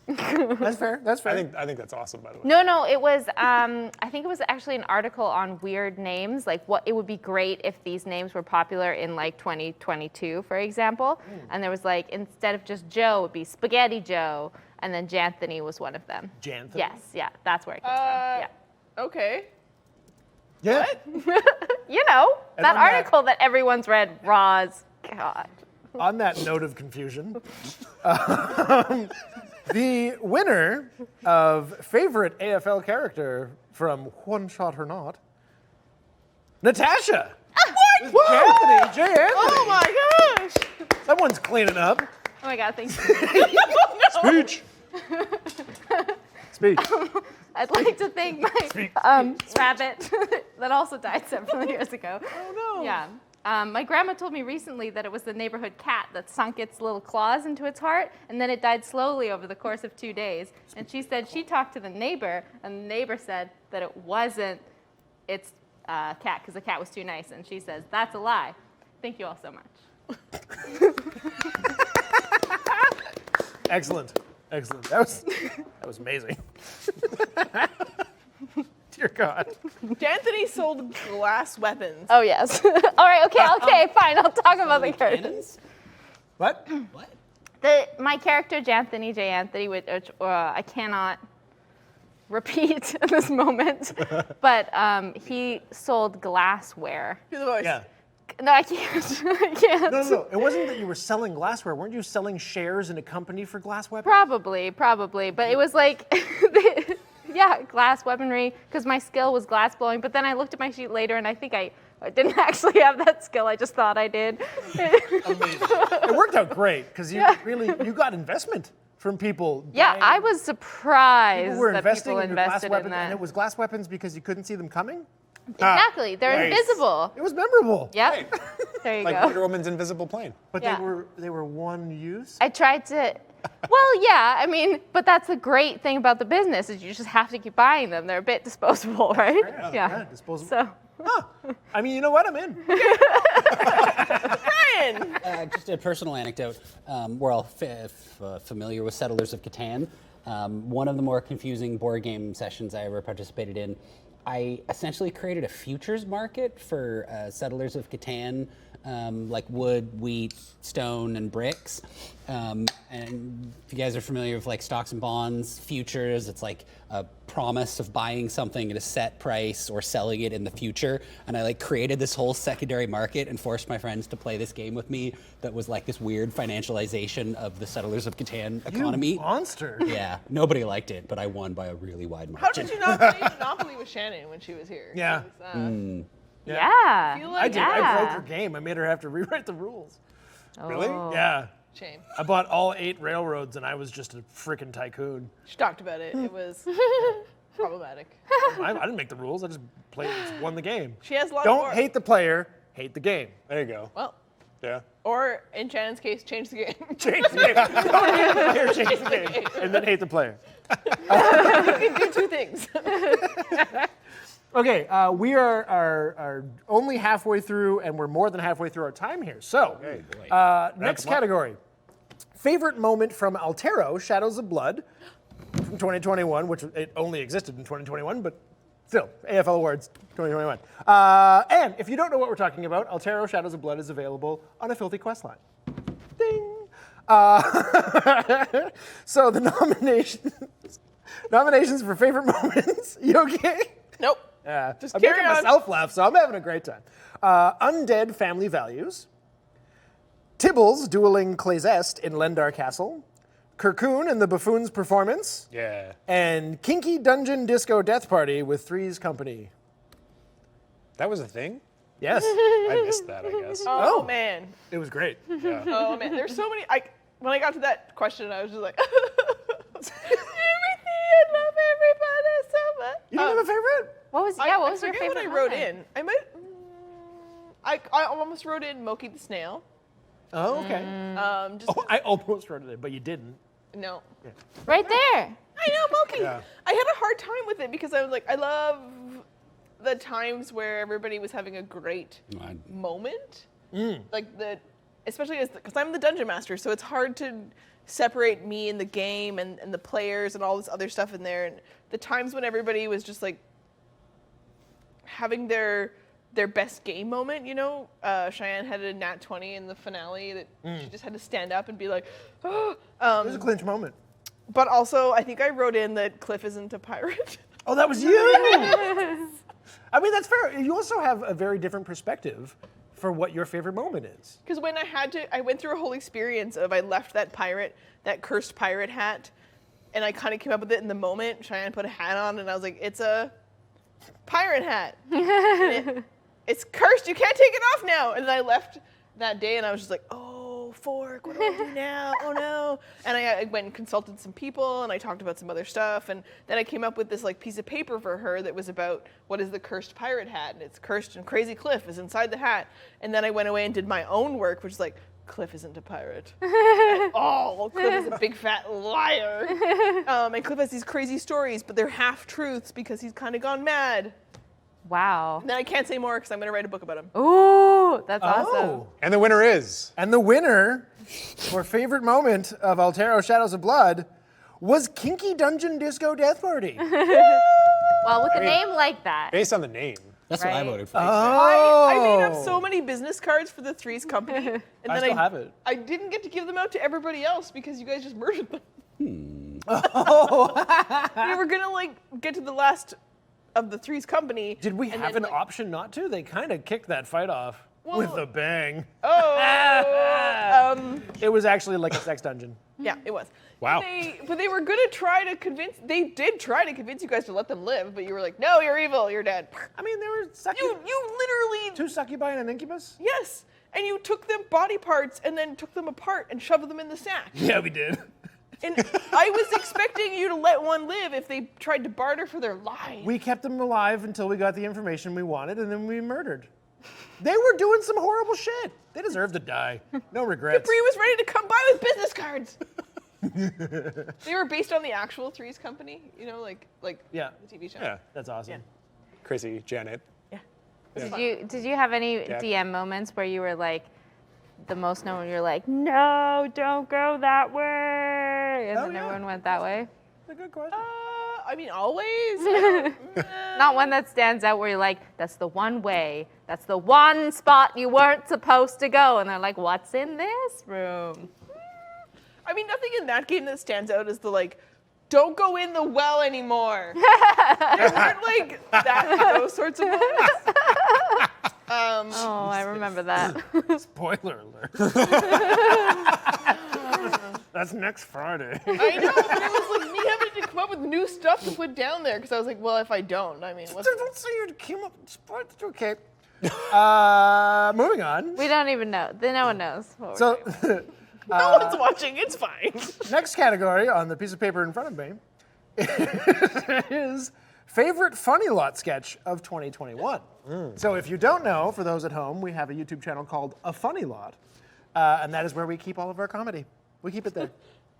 That's fair. That's fair. I think that's awesome, by the way. No, it was, I think it was actually an article on weird names, like what it would be great if these names were popular in like 2022, for example. And there was like, instead of just Joe, it would be Spaghetti Joe, and then Janthony was one of them. Janthony? Yes, yeah, that's where it comes from. Yeah. Okay. Yeah. You know, And that on that- article that everyone's read, Roz, God. On that note of confusion, the winner of favorite AFL character from One Shot or Not, Natasha. What? Anthony, J. Anthony. Oh my gosh. Someone's cleaning up. Oh my God, thank you. Speech. Speech. I'd like to thank my rabbit that also died several years ago. Oh no. Yeah. My grandma told me recently that it was the neighborhood cat that sunk its little claws into its heart, and then it died slowly over the course of 2 days. And she said she talked to the neighbor, and the neighbor said that it wasn't its cat, because the cat was too nice. And she says, that's a lie. Thank you all so much. Excellent. Excellent. That was amazing. Dear God. D'Anthony sold glass weapons. Oh, yes. All right, okay, fine. I'll talk about the characters. What? What? My character, Janthony J. Anthony, which I cannot repeat at this moment, but he sold glassware. Do the voice. Yeah. No, I can't. I can't. No. It wasn't that you were selling glassware. Weren't you selling shares in a company for glass weapons? Probably. But it was like, yeah, glass weaponry, because my skill was glass blowing. But then I looked at my sheet later, and I think I didn't actually have that skill. I just thought I did. Amazing. It worked out great because you got investment from people. Yeah, buying- I was surprised People were that investing people in your glass invested in weapons, that. and it was glass weapons because you couldn't see them coming. Exactly. They're Nice. invisible. It was memorable. Yep. There you Like go. Wonder Woman's invisible plane. But Yeah. they were one use. I tried to, well, yeah, I mean, but that's the great thing about the business is you just have to keep buying them. They're a bit disposable, right? Yeah, disposable. So, Huh. I mean, you know what? I'm in. Brian. Just a personal anecdote. We're all familiar with Settlers of Catan. One of the more confusing board game sessions I ever participated in, I essentially created a futures market for Settlers of Catan, like wood, wheat, stone, and bricks. And if you guys are familiar with like stocks and bonds, futures, it's like a promise of buying something at a set price or selling it in the future. And I like created this whole secondary market and forced my friends to play this game with me that was like this weird financialization of the Settlers of Catan economy. You monster. Yeah, nobody liked it, but I won by a really wide How margin. did you not play Monopoly with Shannon when she was here? Yeah. It was, yeah. feel I like did. Yeah. I broke her game. I made her have to rewrite the rules. Really? Oh. Yeah. shame. I bought all 8 railroads, and I was just a freaking tycoon. She talked about it. It was problematic. I didn't make the rules. I just played, just won the game. She has lots Don't more. hate the player, hate the game. There you go. Well, Yeah. or in Shannon's case, change the game. Change the game. Don't hate the player, change the game, and then hate the player. You can do 2 things. Okay, we are only halfway through, and we're more than halfway through our time here. So, next category. Favorite moment from Altero, Shadows of Blood, from 2021, which it only existed in 2021, but still, AFL Awards 2021. And if you don't know what we're talking about, Altero, Shadows of Blood is available on a Filthy Quest line. Ding! So the nominations for favorite moments. You okay? Nope. Yeah, Just I'm carry making on. myself laugh, so I'm having a great time. Undead Family Values. Tibbles dueling Claysest in Lendar Castle. Raccoon and the Buffoon's Performance. Yeah. And Kinky Dungeon Disco Death Party with Three's Company. That was a thing? Yes, I missed that, I guess. Oh, Oh. man. it was great. Yeah. Oh man. There's so many. When I got to that question, I was just like, everything. I love everybody so much. You didn't have a favorite? What was, I what was your forget favorite what I wrote moment? in. I might. I almost wrote in Moki the Snail. Oh, okay. Just Oh, I almost wrote it in, but you didn't. no. Right there. I know Moki. Yeah. I had a hard time with it because I was like, I love the times where everybody was having a great moment. Like especially because I'm the dungeon master, so it's hard to separate me and the game and the players and all this other stuff in there. And the times when everybody was just like having their best game moment, you know, Cheyenne had a nat 20 in the finale that she just had to stand up and be like, oh. It was a clinch moment. But also, I think I wrote in that Cliff isn't a pirate. Oh, that was you! I mean, that's fair. You also have a very different perspective for what your favorite moment is. Because when I went through a whole experience of I left that cursed pirate hat, and I kind of came up with it in the moment. Cheyenne put a hat on, and I was like, it's a pirate hat. It's cursed, you can't take it off now. And then I left that day, and I was just like, oh, fork, what do I do now? Oh, no. And I went and consulted some people, and I talked about some other stuff, and then I came up with this like piece of paper for her that was about what is the cursed pirate hat, and it's cursed, and Crazy Cliff is inside the hat. And then I went away and did my own work, which is like, Cliff isn't a pirate at all. Cliff is a big fat liar. And Cliff has these crazy stories, but they're half-truths because he's kind of gone mad. Wow. And then I can't say more because I'm going to write a book about him. Ooh, that's awesome. And the winner is. And the winner for favorite moment of Altero Shadows of Blood was Kinky Dungeon Disco Death Party. Well, with a name like that. Based on the name. That's what I Right. voted for. I made up so many business cards for the Threes Company. And I then still have it. I didn't get to give them out to everybody else because you guys just murdered them. We were going to like get to the last of the Threes Company. Did we and have then, an like, option not to? They kind of kicked that fight off with a bang. It was actually like a sex dungeon. Yeah, it was. Wow. But they were gonna try to convince. They did try to convince you guys to let them live, but you were like, "No, you're evil. You're dead." I mean, there were You literally. two succubi and an incubus. Yes, and you took them body parts and then took them apart and shoved them in the sack. Yeah, we did. And I was expecting you to let one live if they tried to barter for their lives. We kept them alive until we got the information we wanted, and then we murdered. They were doing some horrible shit. They deserved to die. No regrets. Capri was ready to come by with business cards. They were based on the actual Threes Company, you know, like Yeah. the TV show. Yeah. That's awesome. Crazy Janet. Did you have any DM moments where you were like, the most known, you're like, no, don't go that way, and then everyone went that way? That's a good question. I mean, always. Not one that stands out where you're like, that's the one way, that's the one spot you weren't supposed to go, and they're like, what's in this room? I mean, nothing in that game that stands out is the like, don't go in the well anymore. There weren't like those sorts of moments. Oh, I remember that. Spoiler alert. That's next Friday. I know, but it was like me having to come up with new stuff to put down there because I was like, well, if I don't, I mean, what's Don't say you came up. Okay. Moving on. We don't even know. No one knows what we're So, doing. no one's watching, it's fine. next category on the piece of paper in front of me is favorite funny lot sketch of 2021. So if you don't know, for those at home, we have a YouTube channel called A Funny Lot, and that is where we keep all of our comedy. We keep it there.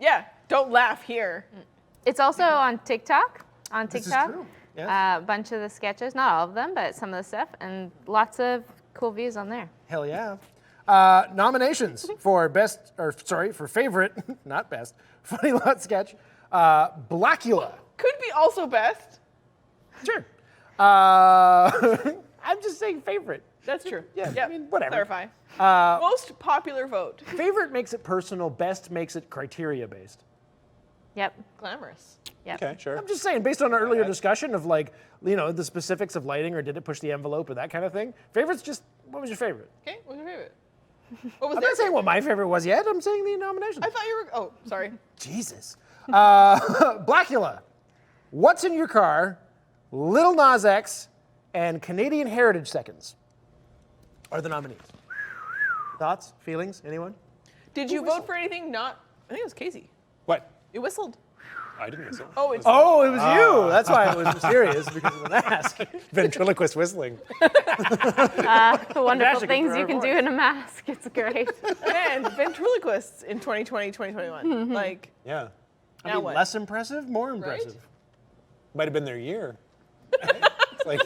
Yeah, don't laugh here. It's also on TikTok. This is true. Yes. A bunch of the sketches, not all of them, but some of the stuff, and lots of cool views on there. Hell yeah. Nominations for for favorite, not best, funny lot sketch, Blackula. Could be also best. Sure. I'm just saying favorite. That's true. Yeah, Yep. I mean, whatever. Clarify. Most popular vote. Favorite makes it personal, best makes it criteria based. Yep. Glamorous. Yep. Okay, sure. I'm just saying, based on our earlier discussion of like, you know, the specifics of lighting or did it push the envelope or that kind of thing. Favorites just, what was your favorite? Okay, what's your favorite? What was I'm their not saying favorite? what my favorite was yet. I'm saying the nominations. I thought you were. Oh, sorry. Jesus. Blackula. What's in your car? Little Nas X and Canadian Heritage Seconds are the nominees. Thoughts? Feelings? Anyone? Did you vote for anything not? I think it was Casey. What? You whistled. I didn't whistle. Oh, it's. Oh, it was you. That's why it was mysterious, because of the mask. Ventriloquist whistling. The wonderful Natasha can things throw you her can do voice. in a mask. It's great. Man, ventriloquists in 2020, 2021. Like, Yeah. I now mean, what? less impressive, more impressive. Might have been their year. It's like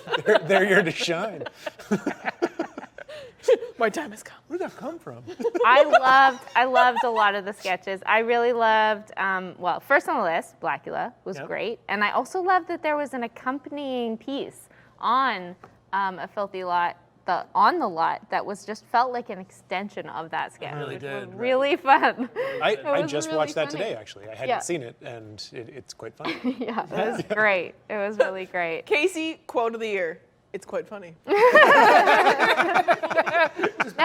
their year to shine. My time has come. Where did that come from? I loved a lot of the sketches. I really loved, well, first on the list, Blackula was great. And I also loved that there was an accompanying piece on a Filthy Lot, on the lot, that was just felt like an extension of that sketch, which was really fun. I just really watched that funny. today, actually. I hadn't seen it, and it's quite funny. Yeah, it was great. It was really great. Casey, quote of the year. It's quite funny. Now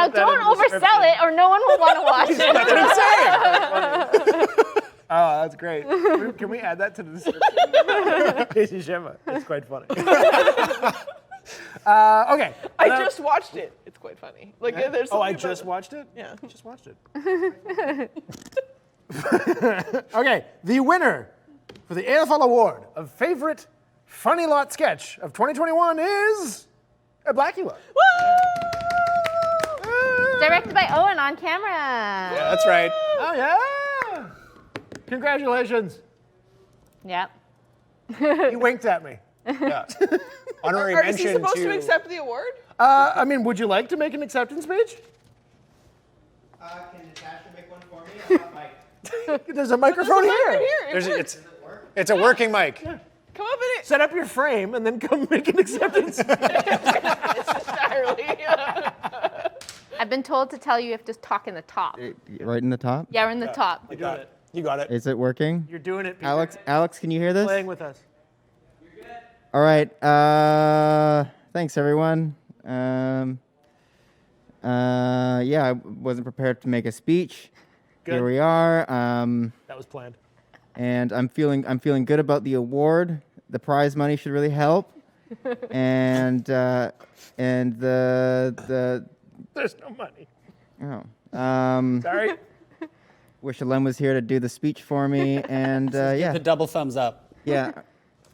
don't oversell it, or no one will want to watch it. That's what I'm saying. Oh, that's great. Can we add that to the description? Casey Gemma. It's quite funny. Okay. I just watched it. It's quite funny. Like there's. Oh, I something about just watched it? Yeah. I just watched it. Okay, the winner for the AFL Award of Favorite Funny Lot Sketch of 2021 is a Blackula. Directed by Owen on camera. Yeah, that's right. Oh, yeah. Congratulations. Yep. You winked at me. Yeah. Honorary Is he mention supposed to accept the award? I mean, would you like to make an acceptance speech? Can Natasha make one for me? I got Mike. There's a microphone here. It's a working mic. Come up in it. Set up your frame and then come make an acceptance speech. Entirely. I've been told to tell you have to talk in the top. Right in the top? Yeah, we're in the top. You got it. You got it. Is it working? You're doing it, Peter. Alex, can you hear this? Playing with us. All right. Thanks, everyone. Yeah, I wasn't prepared to make a speech. Good. Here we are. That was planned. And I'm feeling good about the award. The prize money should really help. and the There's no money. oh. Sorry. Wish Alen was here to do the speech for me. And yeah. The double thumbs up. Yeah.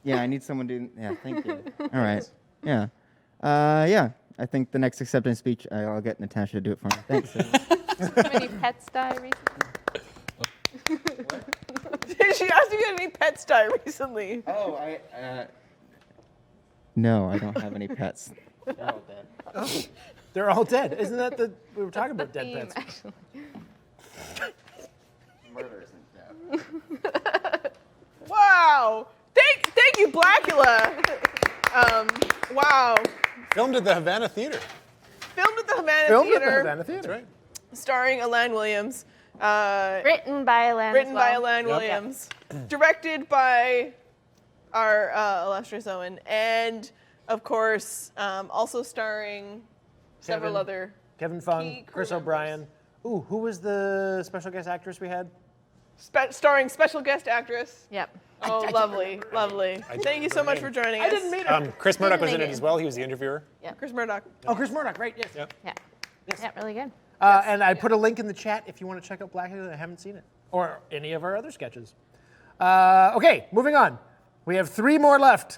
Yeah, I need someone to. Yeah, thank you. All right. Yeah. Yeah. I think the next acceptance speech, I'll get Natasha to do it for me. Thanks. How many pets die recently? She asked if you had any pets die recently. Oh, no, I don't have any pets. They're all dead. Oh, they're all dead. Isn't that we were talking about dead Theme, pets? actually. Murder isn't death. Wow. Thank you, Blackula. Wow. Filmed at the Havana Theater. Filmed at the Havana Filmed at Theater. the Havana Theater. That's right. Starring Alan Williams. Written by Alan. Written by as well. Alan Williams. Directed by our illustrious Owen. And, of course, also starring several other Kevin key Fung, crew Chris members. O'Brien. Ooh, who was the special guest actress we had? Starring special guest actress. Yep. Oh, lovely, lovely. Thank you so much for joining us. I didn't meet her. Chris Murdoch was in it Maybe. as well. He was the interviewer. Chris Murdoch. Oh, Chris Murdoch, right? Yes. Yep. Yeah. Yeah, really good. And I put a link in the chat if you want to check out Blackula and haven't seen it, or any of our other sketches. Okay, moving on. We have 3 more left.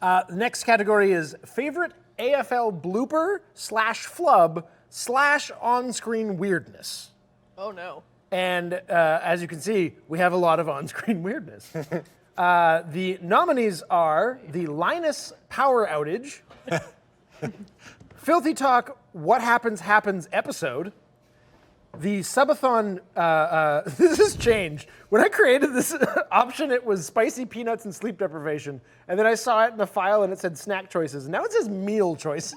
The next category is favorite AFL blooper /flub / on-screen weirdness. Oh, no. And as you can see, we have a lot of on-screen weirdness. The nominees are the Linus Power Outage, Filthy Talk What Happens Happens episode, the Subathon, this has changed. When I created this option, it was spicy peanuts and sleep deprivation. And then I saw it in the file and it said snack choices. Now it says meal choices.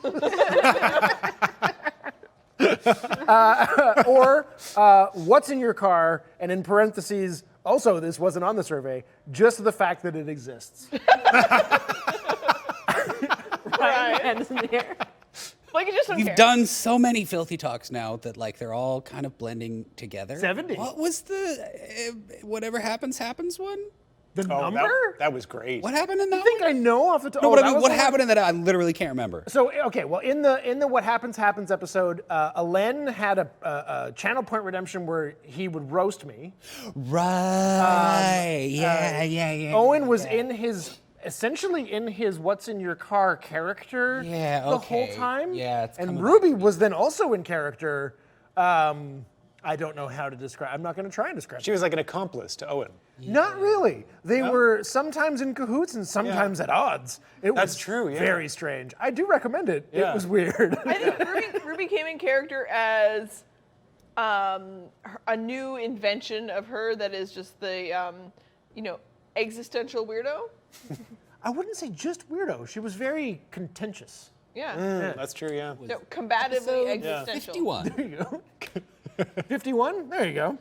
Or what's in your car, and in parentheses, also this wasn't on the survey, just the fact that it exists. Right. Anderson here. Like, you just don't We've care. done so many filthy talks now that like they're all kind of blending together. 70. What was the whatever happens one? The Oh, number? that was great. What happened in that I think one? I know off the top. No, but I mean, what happened in that? I literally can't remember. So okay, well in the What Happens Happens episode, Alen had a channel point redemption where he would roast me. Right. Yeah. Owen was essentially in his What's in Your Car character Yeah, the whole okay. time. Yeah, it's and coming Ruby was then also in character. I don't know how to describe. I'm not going to try and describe. She was like an accomplice to Owen. Not really. They were sometimes in cahoots and sometimes at odds. It That's was true, yeah. very strange. I do recommend it. Yeah. It was weird. I think Ruby came in character as a new invention of her that is just the, existential weirdo. I wouldn't say just weirdo. She was very contentious. Yeah. That's true, yeah. No, combatively Episode existential. 51. There you go. 51? There you go.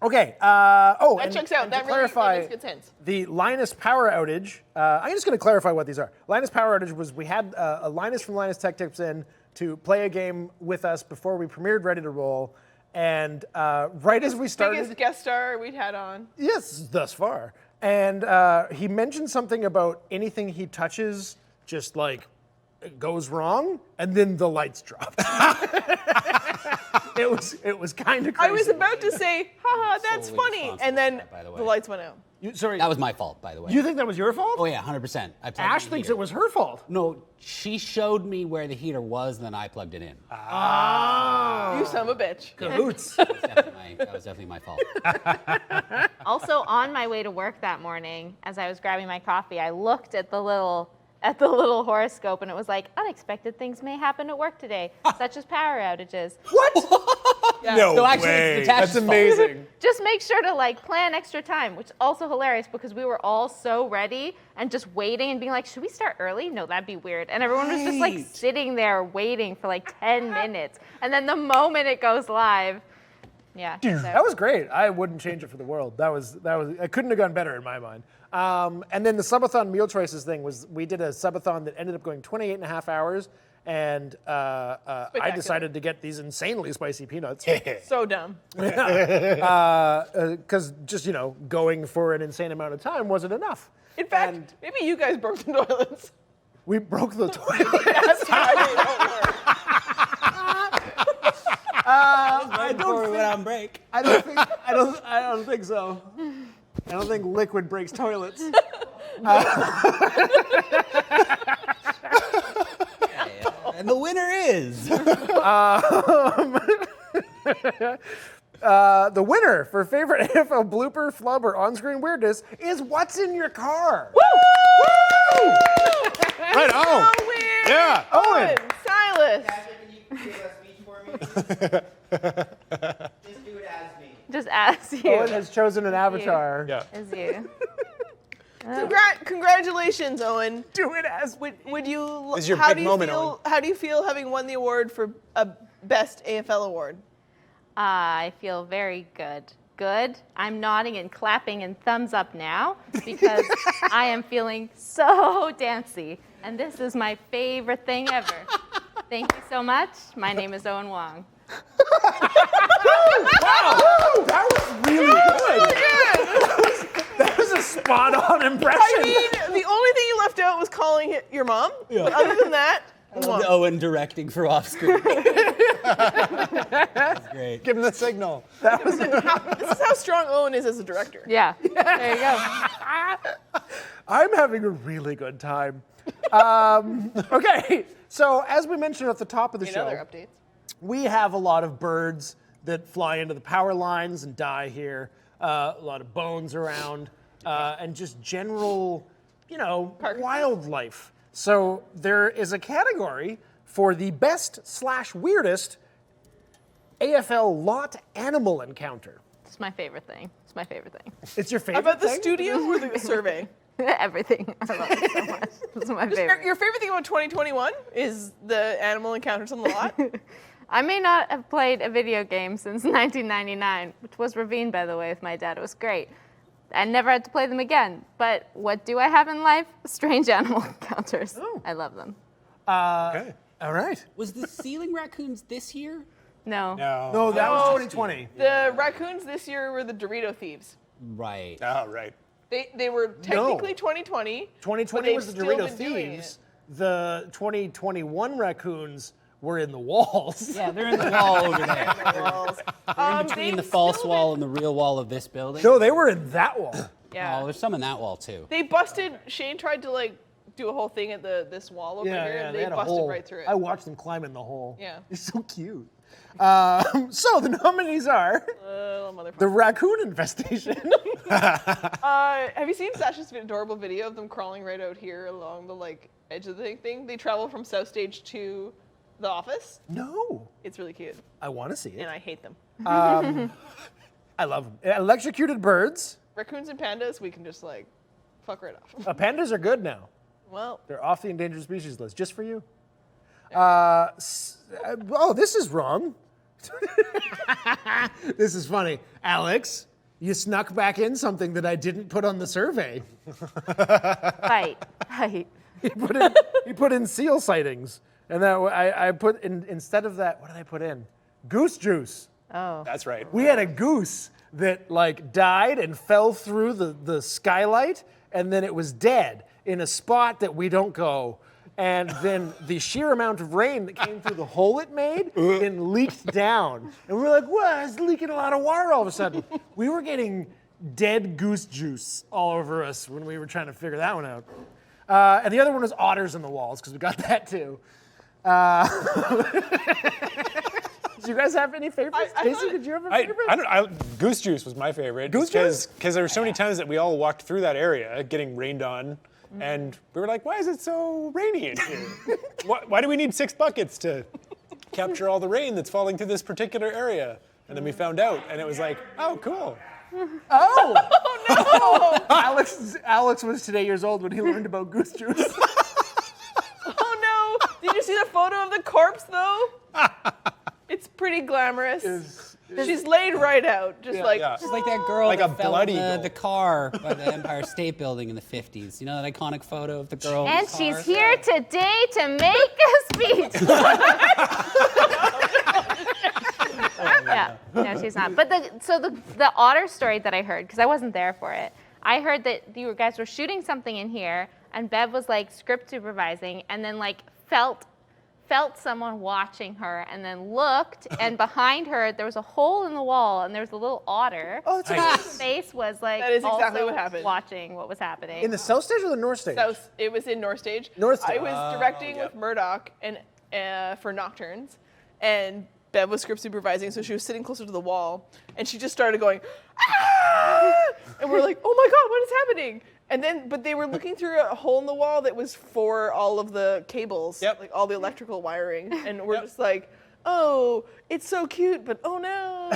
Okay. That checks out. And That to really clarify, makes good sense. the Linus power outage, I'm just going to clarify what these are. Linus power outage was we had a Linus from Linus Tech Tips in to play a game with us before we premiered Ready to Roll. And right as we started... Biggest guest star we'd had on. Yes, thus far. And he mentioned something about anything he touches just like it goes wrong, and then the lights dropped. It was kind of crazy. I was about to say, haha, that's Solely funny. responsible And then for that, by the way. the lights went out. Sorry, That was my fault, by the way. you think that was your fault? Oh yeah, 100%. I plugged Ash in the thinks heater. it was her fault. No, she showed me where the heater was, and then I plugged it in. You son of a bitch. Cahoots. That was definitely my fault. Also, on my way to work that morning, as I was grabbing my coffee, I looked at the little horoscope, and it was like, unexpected things may happen at work today, such as power outages. No So actually, way. it's Natasha's That's fault. amazing. Just make sure to plan extra time, which is also hilarious because we were all so ready and just waiting and being like, should we start early? No, that'd be weird. And everyone was just Right. sitting there waiting for 10 minutes. And then the moment it goes live, yeah. That was great. I wouldn't change it for the world. That was. It couldn't have gone better in my mind. And then the subathon meal choices thing was we did a subathon that ended up going 28 and a half hours, and I decided to get these insanely spicy peanuts. So dumb. Because just going for an insane amount of time wasn't enough. In fact, And maybe you guys broke the toilets. we broke the toilet. That's why they don't work. I don't we went on break. I don't think so. I don't think liquid breaks toilets. And the winner is. The winner for favorite AFL blooper, flub, or on-screen weirdness is What's in Your Car? Woo! Right on. So weird. Yeah. Owen. Silas. Can you give a speech for me? Just do it as me. Just as you. Owen has chosen an avatar. Yeah. As you. Congratulations, Owen. Do it as Would you? This is your how big do you moment, feel? Owen. How do you feel having won the award for a best AFL award? I feel very good. Good. I'm nodding and clapping and thumbs up now because I am feeling so dancy. And this is my favorite thing ever. Thank you so much. My name is Owen Wong. That was really good. That was a spot-on impression. I mean, the only thing you left out was calling it your mom. But other than that, mwah. Owen directing for off screen. That's great. Give him the signal. this is how strong Owen is as a director. Yeah. There you go. I'm having a really good time. Okay, so as we mentioned at the top of the Any show, other updates? we have a lot of birds that fly into the power lines and die here. A lot of bones around, and just general, wildlife. So there is a category for the best/weirdest AFL lot animal encounter. It's my favorite thing. It's my favorite thing. It's your How favorite about the thing? studio or the survey? Everything. I love it so much. It's my favorite. Your favorite thing about 2021 is the animal encounters on the lot? I may not have played a video game since 1999, which was Ravine, by the way, with my dad. It was great. I never had to play them again. But what do I have in life? Strange animal encounters. Oh. I love them. Okay. All right. Was the ceiling raccoons this year? No. No, that was 2020. The raccoons this year were the Dorito thieves. Right. Oh, right. They were technically 2020. 2020 was the they've still Dorito been doing Thieves. The 2021 raccoons were in the walls. Yeah, they're in the wall over there. Walls. They're in between the false wall and the real wall of this building. No, they were in that wall. Yeah. Oh, there's some in that wall too. They busted. Shane tried to do a whole thing at this wall over here, and they had a busted hole. right through it. I watched them climb in the hole. Yeah. It's so cute. So the nominees are Motherfucker. the Raccoon Infestation. Have you seen Sasha's adorable video of them crawling right out here along the edge of the thing? They travel from South Stage to the office. No. It's really cute, I want to see and it. I hate them. I love them. Electrocuted birds. Raccoons and pandas, we can just fuck right off. Pandas are good now. Well, They're off the endangered species list, just for you. Oh, this is wrong. This is funny. Alex, you snuck back in something that I didn't put on the survey. Right. He put in seal sightings. And that I put in, instead of that, what did I put in? Goose juice. Oh. That's right. We had a goose that died and fell through the skylight, and then it was dead in a spot that we don't go. And then the sheer amount of rain that came through the hole it made and leaked down. And we were like, what? It's leaking a lot of water all of a sudden. We were getting dead goose juice all over us when we were trying to figure that one out. And the other one was otters in the walls, because we got that too. Do you guys have any favorites? Casey, did you have a favorite? Goose juice was my favorite. Goose juice? Because there were so many times that we all walked through that area getting rained on, and we were like, why is it so rainy in here? Why do we need 6 buckets to capture all the rain that's falling through this particular area? And then we found out, and it was like, oh, cool. Oh no! Alex was today years old when he learned about goose juice. oh no! Did you see the photo of the corpse though? It's pretty glamorous. She's laid right out, just Just like that girl Like that a fell blood in eagle. the car by the Empire State Building in the 50s. You know that iconic photo of the girl in And the she's car? here today to make a speech. Yeah, no, she's not. But the otter story that I heard, because I wasn't there for it, I heard that you guys were shooting something in here, and Bev was script supervising, and then felt someone watching her, and then looked, and behind her there was a hole in the wall, and there was a little otter. Oh, it's Whose face was That is exactly also what happened. watching what was happening. In the South Stage or the North Stage? South. It was in North Stage. North Stage. I was directing with Murdoch and for Nocturnes, and Bev was script supervising, so she was sitting closer to the wall, and she just started going, ah! And we're like, oh my god, what is happening? And then, but they were looking through a hole in the wall that was for all of the cables, all the electrical wiring, and we're just like, oh, it's so cute, but oh no,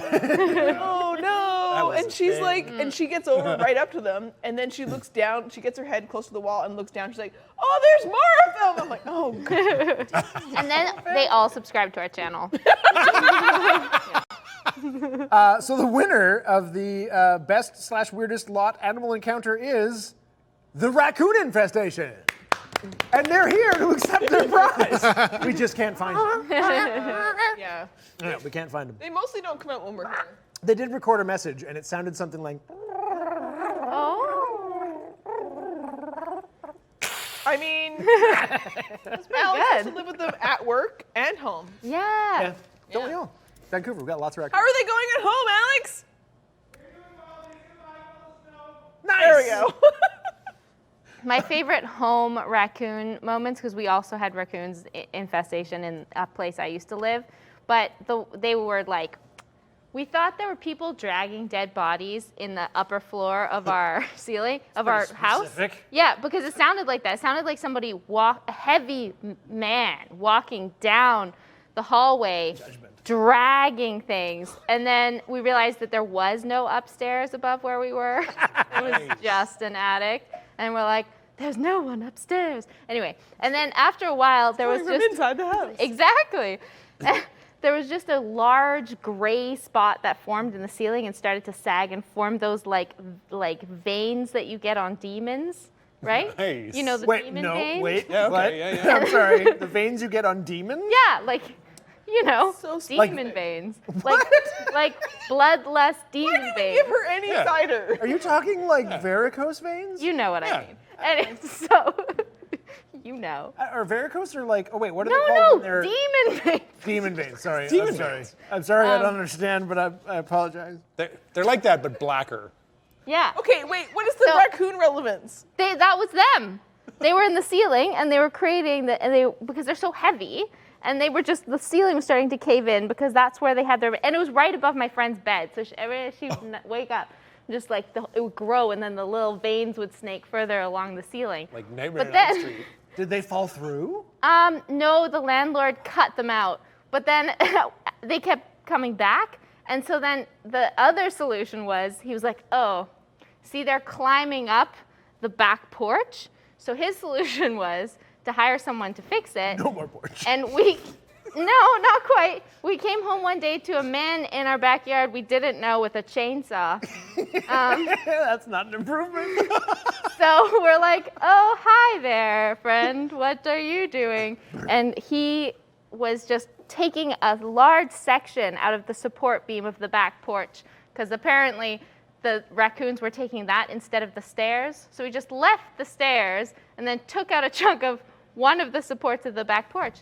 oh no. And she's and she gets over right up to them, and then she looks down, she gets her head close to the wall and looks down, she's like, oh, there's more of them. I'm like, oh god. And then they all subscribed to our channel. So the winner of the best/weirdest lot animal encounter is the Raccoon Infestation. And they're here to accept their prize. We just can't find them. Yeah. Yeah, we can't find them. They mostly don't come out when we're here. They did record a message, and it sounded something like, I mean, That's Alex pretty has to good. live with them at work and home. Yeah. don't we all? Vancouver, we've got lots of How raccoons. are they going at home, Alex? Nice! There we go. My favorite home raccoon moments, because we also had raccoons infestation in a place I used to live, but they were we thought there were people dragging dead bodies in the upper floor of our ceiling, of our house. specific. Yeah, because it sounded like that. It sounded like somebody a heavy man walking down the hallway, dragging things. And then we realized that there was no upstairs above where we were. It was just an attic. And we're like, there's no one upstairs. Anyway, and then after a while, there was From just inside the house. exactly. There was just a large gray spot that formed in the ceiling and started to sag and form those like veins that you get on demons, right? Nice. You know the Wait, demon no, veins? wait. Yeah, okay, what? yeah. I'm sorry. The veins you get on demons? Yeah, So demon veins. Like bloodless demon veins. Give her any cider. Are you talking like varicose veins? You know what Yeah. I mean. And so, you know. Are varicose or what are they called No, when they're demon veins. demon veins? Sorry, Demon I'm sorry. veins. I'm sorry, I don't understand, but I apologize. They're like that, but blacker. Yeah. Okay, wait, what is the So- raccoon relevance? That was them. They were in the ceiling and they were creating because they're so heavy, and they were just, the ceiling was starting to cave in because that's where they had their, and it was right above my friend's bed. So every day she would wake up, just like it would grow, and then the little veins would snake further along the ceiling. Like Nightmare But on Elm then- Street. Did they fall through? No, the landlord cut them out, but then they kept coming back. And so then the other solution was, he was like, oh, see, they're climbing up the back porch. So his solution was to hire someone to fix it. No more porch. And no, not quite. We came home one day to a man in our backyard we didn't know with a chainsaw. That's not an improvement. So we're like, oh, hi there, friend. What are you doing? And he was just taking a large section out of the support beam of the back porch, because apparently the raccoons were taking that instead of the stairs. So we just left the stairs and then took out a chunk of one of the supports of the back porch.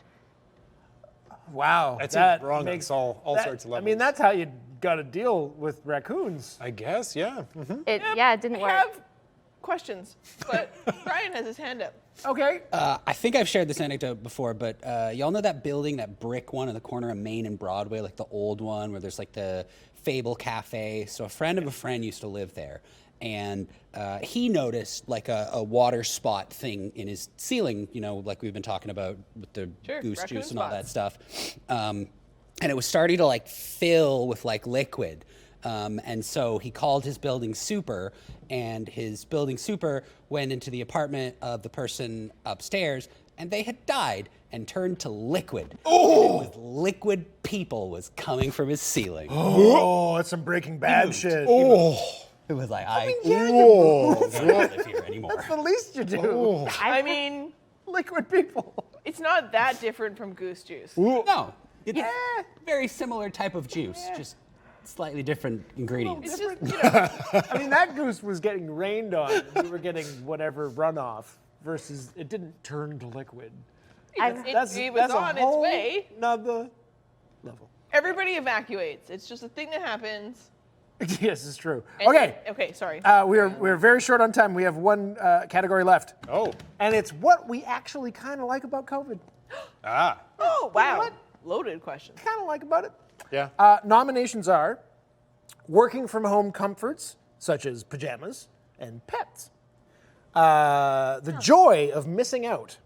Wow. That that seems wrong makes on all that- sorts of I levels. mean, that's how you got to deal with raccoons. I guess, yeah. Mhm. It didn't I work. have questions, but Brian has his hand up. Okay. I think I've shared this anecdote before, but y'all know that building, that brick one in the corner of Main and Broadway, like the old one where there's like the Fable Cafe. So a friend of a friend used to live there, and he noticed like a water spot thing in his ceiling, you know, like we've been talking about with the Sure, goose raccoon juice and all that spots. stuff. And it was starting to like fill with like liquid. And so he called his building super, and his building super went into the apartment of the person upstairs, and they had died and turned to liquid. Oh! And it was liquid people was coming from his ceiling. Oh, that's some Breaking Bad shit. Oh! It was like, I don't live here anymore. That's the least you do. I mean, Liquid people. it's not that different from goose juice. No, it's very similar type of juice, just slightly different ingredients. It's just, you know, I mean, that goose was getting rained on. And we were getting whatever runoff versus it didn't turn to liquid. it was on its way. Another level. Everybody evacuates. It's just a thing that happens. Yes, it's true. And- Okay. Okay, sorry. We're very short on time. We have one category left. Oh. And it's what we actually kind of like about COVID. Ah. Oh, wow. what? Loaded question. Kind of like about it. Yeah. Nominations are working from home comforts, such as pajamas and pets, the joy of missing out,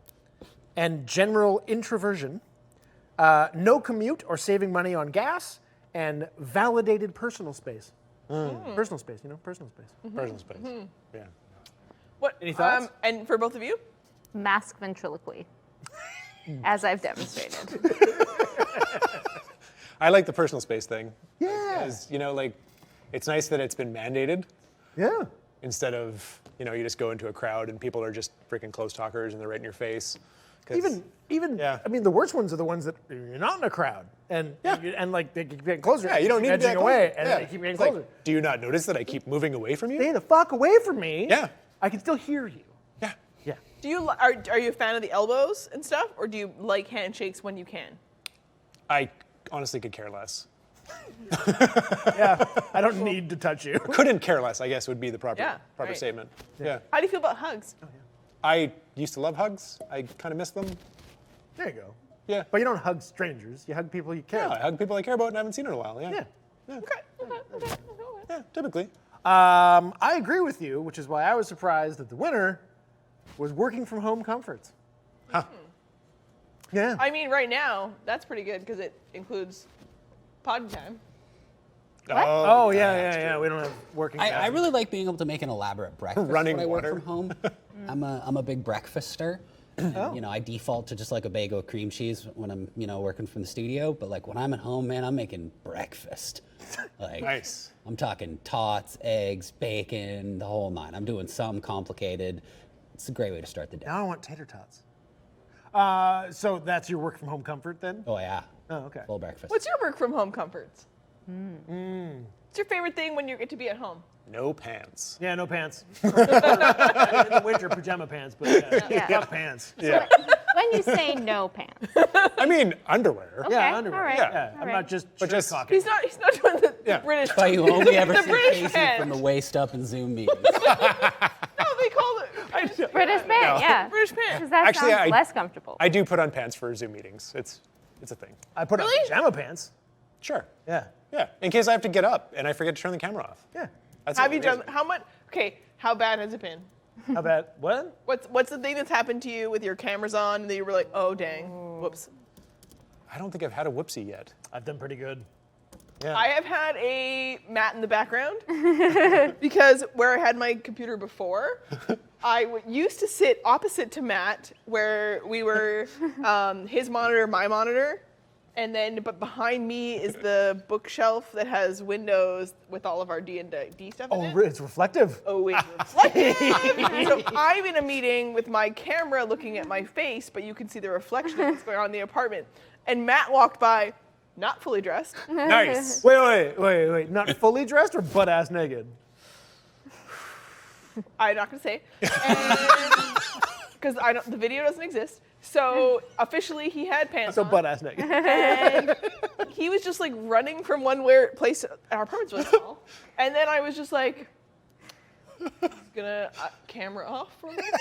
and general introversion, no commute or saving money on gas, and validated personal space. Personal space, you know, personal space. Personal space. Yeah. What? Any thoughts? And for both of you? Mask ventriloquy, as I've demonstrated. I like the personal space thing. Yeah. Because, you know, like, it's nice that it's been mandated Yeah. instead of, you know, you just go into a crowd and people are just freaking close talkers and they're right in your face. 'Cause- Even Yeah. I mean, the worst ones are the ones that you're not in a crowd, and and like they keep getting closer. Yeah, you don't keep need to be edging that away, close. and Yeah. they keep getting It's like, closer. do you not notice that I keep moving away from you? Stay the fuck away from me. Yeah. I can still hear you. Yeah. Yeah. Do you are you a fan of the elbows and stuff, or do you like handshakes when you can? I honestly could care less. Yeah. I don't need to touch you. Couldn't care less, I guess, would be the proper Yeah, right. statement. Yeah. How do you feel about hugs? I used to love hugs. I kind of miss them. There you go. Yeah. But you don't hug strangers. You hug people you care Yeah, I about. hug people I care about and haven't seen in a while. Yeah. Yeah. Yeah, typically. I agree with you, which is why I was surprised that the winner was working from home comforts. Huh. Yeah. I mean, right now that's pretty good because it includes pod time. Oh yeah, that's yeah. true. We don't have working. I hours. really like being able to make an elaborate breakfast Running when I work water. from home. I'm a big breakfaster. You know, I default to just like a bagel with cream cheese when I'm, you know, working from the studio. But like when I'm at home, man, I'm making breakfast. Like, Nice. I'm talking tots, eggs, bacon, the whole nine. I'm doing something complicated. It's a great way to start the day. Now I want tater tots. So that's your work from home comfort then? Oh yeah. Oh, okay. Full breakfast. What's your work from home comforts? What's your favorite thing when you get to be at home? No pants. Yeah, no pants. In the winter, pajama pants, but Yeah. fuck pants. Yeah. When you say no pants. I mean, underwear. Okay, Yeah, underwear. all right. Yeah. I'm all not right. just But just- cocking. He's not doing the Yeah. British. But you only ever the see British Casey pants. from the waist up in Zoom meetings. No, they call it. I just, British pants, yeah. British pants. Because that Actually, sounds I- less comfortable. I do put on pants for Zoom meetings. It's It's a thing. I put on Really? pajama pants. Sure. Yeah. Yeah. In case I have to get up and I forget to turn the camera off. Yeah. That's Have you done amazing. how much? Okay, how bad has it been? How about what? What's the thing that's happened to you with your cameras on and that you were like, oh dang, whoops. I don't think I've had a whoopsie yet. I've done pretty good. Yeah. I have had a mat in the background because where I had my computer before, I used to sit opposite to Matt where we were his monitor, my monitor, and then but behind me is the bookshelf that has windows with all of our D&D stuff in it. It's reflective. Oh, it's reflective. So I'm in a meeting with my camera looking at my face, but you can see the reflection of what's going on in the apartment. And Matt walked by, not fully dressed. Nice. Wait. Not fully dressed or butt ass naked? I'm not gonna say, because the video doesn't exist. So officially, he had pants So on. butt ass naked. And he was just like running from one place. Our apartment's really small, and then I was just like, gonna camera off for a minute,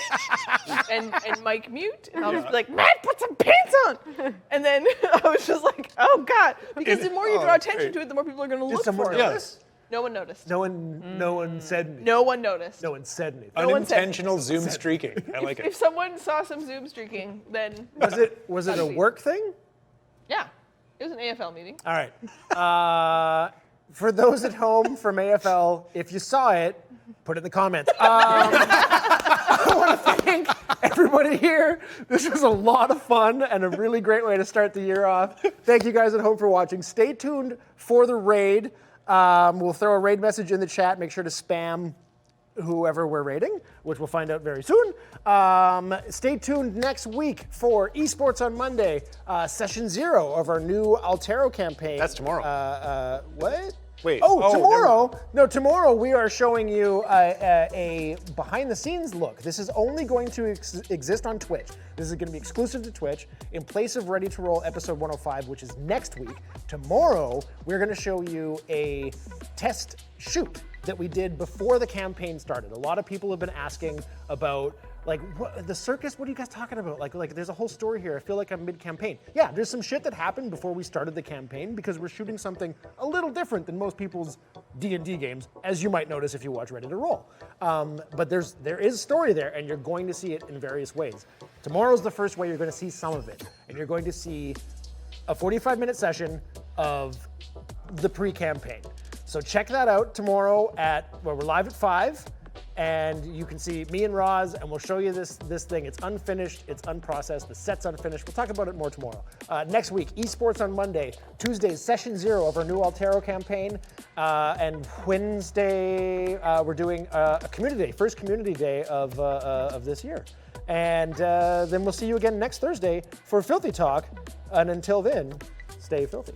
and mic mute, and I was like, Matt, put some pants on. And then I was just like, oh god, because the more you draw attention to it, the more people are gonna look someone for it. notice? No one noticed. No one said anything. No one noticed. No one said anything. No one said- Unintentional Zoom streaking. I like If it. someone saw some Zoom streaking, then Was it a be- work thing? yeah, it was an AFL meeting. All right. For those at home from AFL, if you saw it, put it in the comments. I want to thank everybody here. This was a lot of fun and a really great way to start the year off. Thank you guys at home for watching. Stay tuned for the raid. We'll throw a raid message in the chat. Make sure to spam whoever we're raiding, which we'll find out very soon. Stay tuned next week for Esports on Monday, session 0 of our new Altero campaign. That's tomorrow. What? Wait. Oh, never tomorrow. mind. No, tomorrow we are showing you a behind-the-scenes look. This is only going to exist on Twitch. This is going to be exclusive to Twitch in place of Ready to Roll episode 105, which is next week. Tomorrow, we're going to show you a test shoot that we did before the campaign started. A lot of people have been asking about, like, what, the circus, what are you guys talking about? Like there's a whole story here. I feel like I'm mid-campaign. Yeah, there's some shit that happened before we started the campaign because we're shooting something a little different than most people's D&D games, as you might notice if you watch Ready to Roll. But there is story there, and you're going to see it in various ways. Tomorrow's the first way you're going to see some of it, and you're going to see a 45-minute session of the pre-campaign. So check that out tomorrow we're live at 5, and you can see me and Roz, and we'll show you this thing. It's unfinished, it's unprocessed, the set's unfinished. We'll talk about it more tomorrow. Next week, Esports on Monday. Tuesday, session 0 of our new Altero campaign. And Wednesday, we're doing a community day, first community day of this year. And then we'll see you again next Thursday for Filthy Talk. And until then, stay filthy.